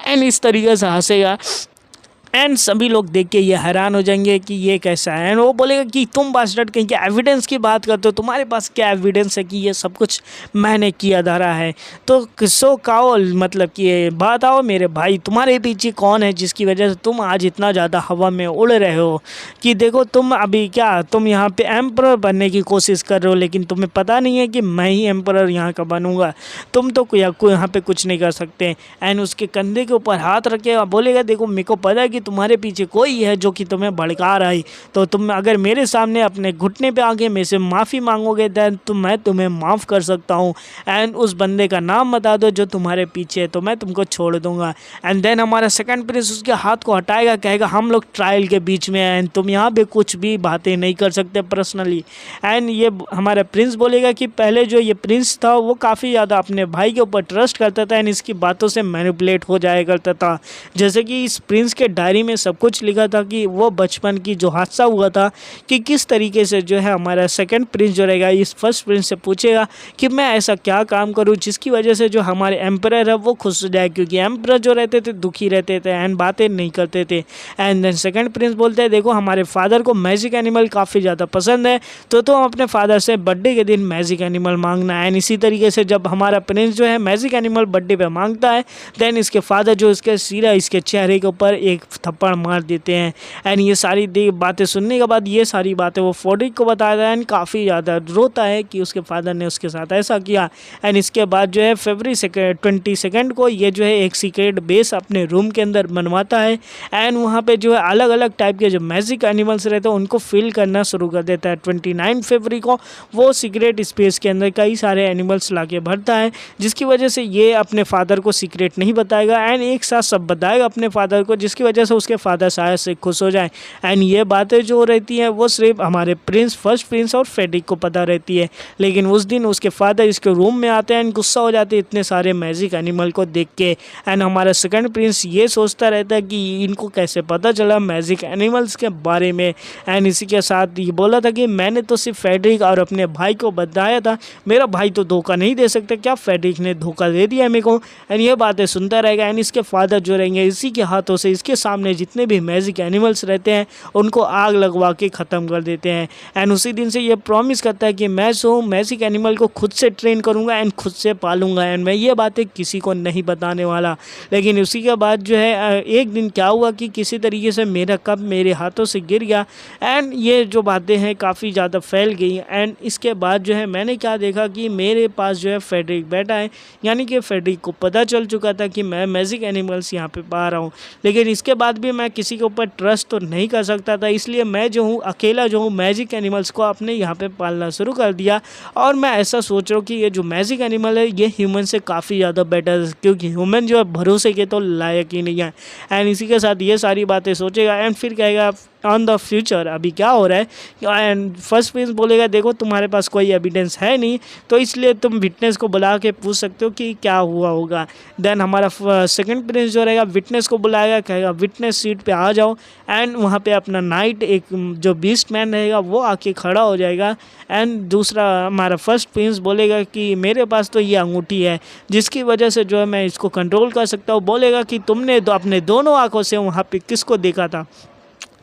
एंड इस तरीके से हंसेगा। एंड सभी लोग देख के ये हैरान हो जाएंगे कि ये कैसा है। एंड वो बोलेगा कि तुम बास्टर्ड कहीं के एविडेंस की बात करते हो, तुम्हारे पास क्या एविडेंस है कि ये सब कुछ मैंने किया धरा है। तो किसो काओ मतलब कि ये बात आओ मेरे भाई, तुम्हारे पीछे कौन है जिसकी वजह से तुम आज इतना ज़्यादा हवा में उड़ रहे हो कि देखो तुम अभी क्या तुम यहाँ पे एम्परर बनने की कोशिश कर रहे हो, लेकिन तुम्हें पता नहीं है कि मैं ही एम्परर यहाँ का बनूँगा, तुम तो यहाँ पे कुछ नहीं कर सकते। एंड उसके कंधे के ऊपर हाथ रखे बोलेगा देखो मेरे को पता है कि तुम्हारे पीछे कोई है जो कि तुम्हें भड़का रहा है, तो तुम अगर मेरे सामने अपने घुटने पे आके मेरे से माफ़ी मांगोगे दैन तो मैं तुम्हें माफ़ कर सकता हूँ, एंड उस बंदे का नाम बता दो जो तुम्हारे पीछे है तो मैं तुमको छोड़ दूंगा। एंड देन हमारा सेकंड प्रिंस उसके हाथ को हटाएगा, कहेगा हम लोग ट्रायल के बीच में हैं, तुम यहाँ पे कुछ भी बातें नहीं कर सकते पर्सनली। एंड ये हमारा प्रिंस बोलेगा कि पहले जो ये प्रिंस था वो काफ़ी ज़्यादा अपने भाई के ऊपर ट्रस्ट करता था एंड इसकी बातों से मैनिपुलेट हो जाया करता था। जैसे कि इस प्रिंस के डायरी में सब कुछ लिखा था कि वो बचपन की जो हादसा हुआ था कि किस तरीके से जो है हमारा सेकंड प्रिंस जो रहेगा इस फर्स्ट प्रिंस से पूछेगा कि मैं ऐसा क्या काम करूं जिसकी वजह से जो हमारे एम्परर है वो खुश हो जाए, क्योंकि एम्परर जो रहते थे दुखी रहते थे एंड बातें नहीं करते थे। एंड देन सेकंड प्रिंस बोलते हैं देखो हमारे फादर को मैजिक एनिमल काफ़ी ज़्यादा पसंद है, तो तुम अपने फादर से बर्थडे के दिन मैजिक एनिमल मांगना। एंड इसी तरीके से जब हमारा प्रिंस जो है मैजिक एनिमल बर्थडे पे मांगता है देन इसके फादर जो इसके सीधा इसके चेहरे के ऊपर एक थप्पड़ मार देते हैं। एंड ये सारी बातें सुनने के बाद ये सारी बातें वो फ्रेडरिक को बताता है एंड काफ़ी ज़्यादा रोता है कि उसके फादर ने उसके साथ ऐसा किया। एंड इसके बाद जो है फरवरी 22 को ये जो है एक सीक्रेट बेस अपने रूम के अंदर बनवाता है एंड वहाँ पे जो है अलग अलग टाइप के जो मैजिक एनिमल्स रहते हैं उनको फिल करना शुरू कर देता है। 29 फरवरी को वो सीक्रेट स्पेस के अंदर कई सारे एनिमल्स ला के भरता है, जिसकी वजह से ये अपने फादर को सीक्रेट नहीं बताएगा एंड एक साथ सब बताएगा अपने फादर को, जिसकी वजह से उसके फादर शायद से खुश हो जाए। एंड ये बातें जो रहती हैं वो सिर्फ हमारे फर्स्ट प्रिंस और फ्रेडरिक को पता रहती है। लेकिन उस दिन उसके फादर इसके रूम में आते हैं एंड गुस्सा हो जाते हैं इतने सारे मैजिक एनिमल को देख के। एंड हमारा सेकंड प्रिंस ये सोचता रहता है कि इनको कैसे पता चला मैजिक एनिमल्स के बारे में। एंड इसी के साथ ये बोला था कि मैंने तो सिर्फ फ्रेडरिक और अपने भाई को बताया था, मेरा भाई तो धोखा नहीं दे सकता, क्या फ्रेडरिक ने धोखा दे दिया मेरे को। एंड ये बातें सुनता रहेगा एंड इसके फादर जो रहेंगे इसी के हाथों से इसके सामने जितने भी मैजिक एनिमल्स रहते हैं उनको आग लगवा के ख़त्म कर देते हैं। एंड उसी दिन से ये प्रॉमिस करता है कि मैं मैजिक एनिमल को खुद से ट्रेन करूंगा एंड खुद से पालूंगा एंड मैं ये बातें किसी को नहीं बताने वाला। लेकिन उसी के बाद जो है एक दिन क्या हुआ कि किसी तरीके से मेरा कप मेरे हाथों से गिर गया एंड ये जो बातें हैं काफ़ी ज़्यादा फैल गई। एंड इसके बाद जो है मैंने क्या देखा कि मेरे पास जो है फ्रेडरिक बैठा है, यानी कि फ्रेडरिक को पता चल चुका था कि मैं मैजिक एनिमल्स यहाँ पे पा रहा हूँ। लेकिन इसके बाद भी मैं किसी के ऊपर ट्रस्ट तो नहीं कर सकता था, इसलिए मैं जो हूँ अकेला जो हूँ मैजिक एनिमल्स को अपने यहाँ पे पालना शुरू कर दिया। और मैं ऐसा सोच रहा हूँ कि ये जो मैजिक एनिमल है ये ह्यूमन से काफ़ी ज़्यादा बेटर है, क्योंकि ह्यूमन जो है भरोसे के तो लायक ही नहीं है। एंड इसी के साथ ये सारी बातें सोचेगा एंड फिर कहेगा ऑन द फ्यूचर अभी क्या हो रहा है। एंड फर्स्ट प्रिंस बोलेगा देखो तुम्हारे पास कोई एविडेंस है नहीं, तो इसलिए तुम विटनेस को बुला के पूछ सकते हो कि क्या हुआ होगा। देन हमारा सेकंड प्रिंस जो रहेगा विटनेस को बुलाएगा, कहेगा विटनेस सीट पे आ जाओ एंड वहाँ पे अपना नाइट एक जो बीस्ट मैन रहेगा वो आके खड़ा हो जाएगा। एंड दूसरा हमारा फर्स्ट प्रिंस बोलेगा कि मेरे पास तो ये अंगूठी है जिसकी वजह से जो है मैं इसको कंट्रोल कर सकता हूँ। बोलेगा कि तुमने अपने दोनों आँखों से वहाँ पे किसको देखा था,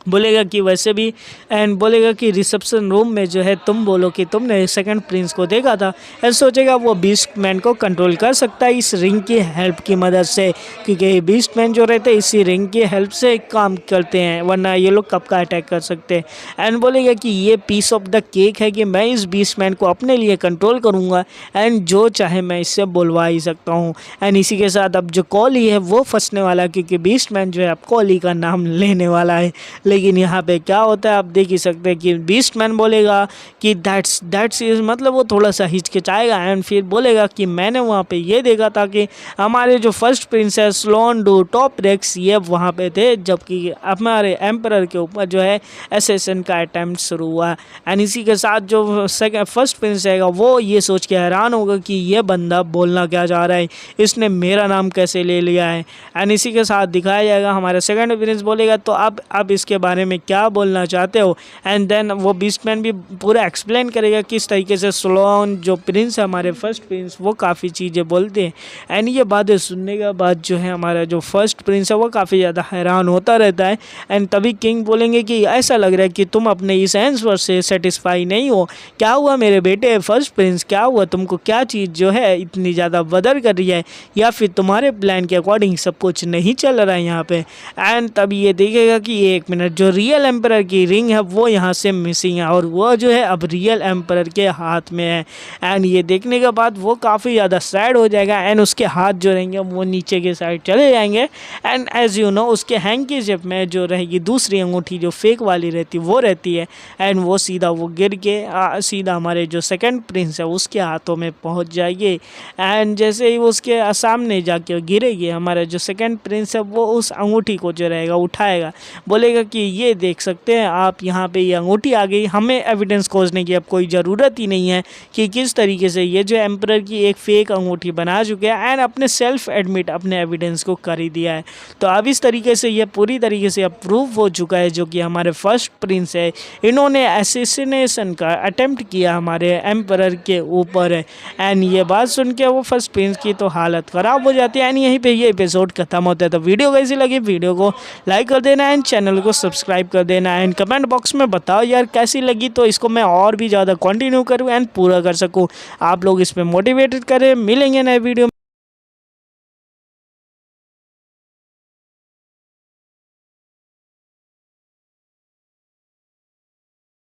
बोलेगा कि वैसे भी। एंड बोलेगा कि रिसेप्शन रूम में जो है तुम बोलो कि तुमने सेकंड प्रिंस को देखा था। एंड सोचेगा वो बीस्ट मैन को कंट्रोल कर सकता है इस रिंग की हेल्प की मदद से, क्योंकि बीस्ट मैन जो रहते हैं इसी रिंग की हेल्प से काम करते हैं, वरना ये लोग कब का अटैक कर सकते हैं। एंड बोलेगा कि ये पीस ऑफ द केक है कि मैं इस बीस्ट मैन को अपने लिए कंट्रोल करूँगा एंड जो चाहे मैं इससे बोलवा ही सकता हूँ। एंड इसी के साथ अब जो कॉली है वो फंसने वाला है, क्योंकि बीस्ट मैन जो है अब कॉली का नाम लेने वाला है। लेकिन यहाँ पे क्या होता है आप देख ही सकते हैं कि बीस्ट मैन बोलेगा कि दैट्स इज मतलब वो थोड़ा सा हिचकिचाएगा एंड फिर बोलेगा कि मैंने वहाँ पे ये देखा था कि हमारे जो फर्स्ट प्रिंसेस लोंडो टॉप रेक्स ये वहाँ पे थे, जबकि हमारे एम्परर के ऊपर जो है एसेसन का अटैम्प्ट शुरू हुआ। एंड इसी के साथ जो फर्स्ट प्रिंस रहेगा वो ये सोच के हैरान होगा कि ये बंदा बोलना क्या चाह रहा है, इसने मेरा नाम कैसे ले लिया है। एंड इसी के साथ दिखाया जाएगा हमारा सेकंड प्रिंस बोलेगा तो अब इसके बारे में क्या बोलना चाहते हो। एंड देन वो बीस्टमैन भी पूरा एक्सप्लेन करेगा किस तरीके से स्लोन जो प्रिंस है हमारे फर्स्ट प्रिंस वो काफ़ी चीज़ें बोलते हैं। एंड ये बातें सुनने के बाद जो है हमारा जो फर्स्ट प्रिंस है वो काफ़ी ज़्यादा हैरान होता रहता है। एंड तभी किंग बोलेंगे कि ऐसा लग रहा है कि तुम अपने इस आंसर से सेटिस्फाई नहीं हो, क्या हुआ मेरे बेटे फर्स्ट प्रिंस, क्या हुआ तुमको, क्या चीज़ जो है इतनी ज़्यादा बदर कर रही है, या फिर तुम्हारे प्लान के अकॉर्डिंग सब कुछ नहीं चल रहा है यहाँ पे। एंड तभी ये देखेगा कि 1 मिनट जो रियल एम्परर की रिंग है वो यहाँ से मिसिंग है और वो जो है अब रियल एम्परर के हाथ में है। एंड ये देखने के बाद वो काफ़ी ज़्यादा सैड हो जाएगा एंड उसके हाथ जो रहेंगे वो नीचे के साइड चले जाएंगे। एंड एज यू नो उसके हैंकीशिप में जो रहेगी दूसरी अंगूठी जो फेक वाली रहती वो रहती है एंड वो सीधा वो गिर के सीधा हमारे जो सेकंड प्रिंस है उसके हाथों में पहुंच जाएगी। एंड जैसे ही वो उसके सामने जाके गिरेगी हमारा जो सेकंड प्रिंस है वो उस अंगूठी को जो रहेगा उठाएगा, बोलेगा कि ये देख सकते हैं आप, यहाँ पे ये अंगूठी आ गई, हमें एविडेंस खोजने की अब कोई ज़रूरत ही नहीं है कि किस तरीके से ये जो एम्परर की एक फ़ेक अंगूठी बना चुके हैं एंड अपने सेल्फ एडमिट अपने एविडेंस को कर ही दिया है। तो अब इस तरीके से ये पूरी तरीके से अब प्रूफ हो चुका है जो कि हमारे फर्स्ट प्रिंस है इन्होंने एसेसिनेशन का अटेम्प्ट किया हमारे एम्परर के ऊपर है। एंड ये बात सुन के वो फर्स्ट प्रिंस की तो हालत ख़राब हो जाती है एंड यहीं पे ये एपिसोड खत्म होता है। तो वीडियो कैसी लगी, वीडियो को लाइक कर देना एंड चैनल को सब्सक्राइब कर देना एंड कमेंट बॉक्स में बताओ यार कैसी लगी, तो इसको मैं और भी ज़्यादा कंटिन्यू करूँ एंड पूरा कर सकूँ। आप लोग इस पर मोटिवेटेड करें। मिलेंगे नए वीडियो।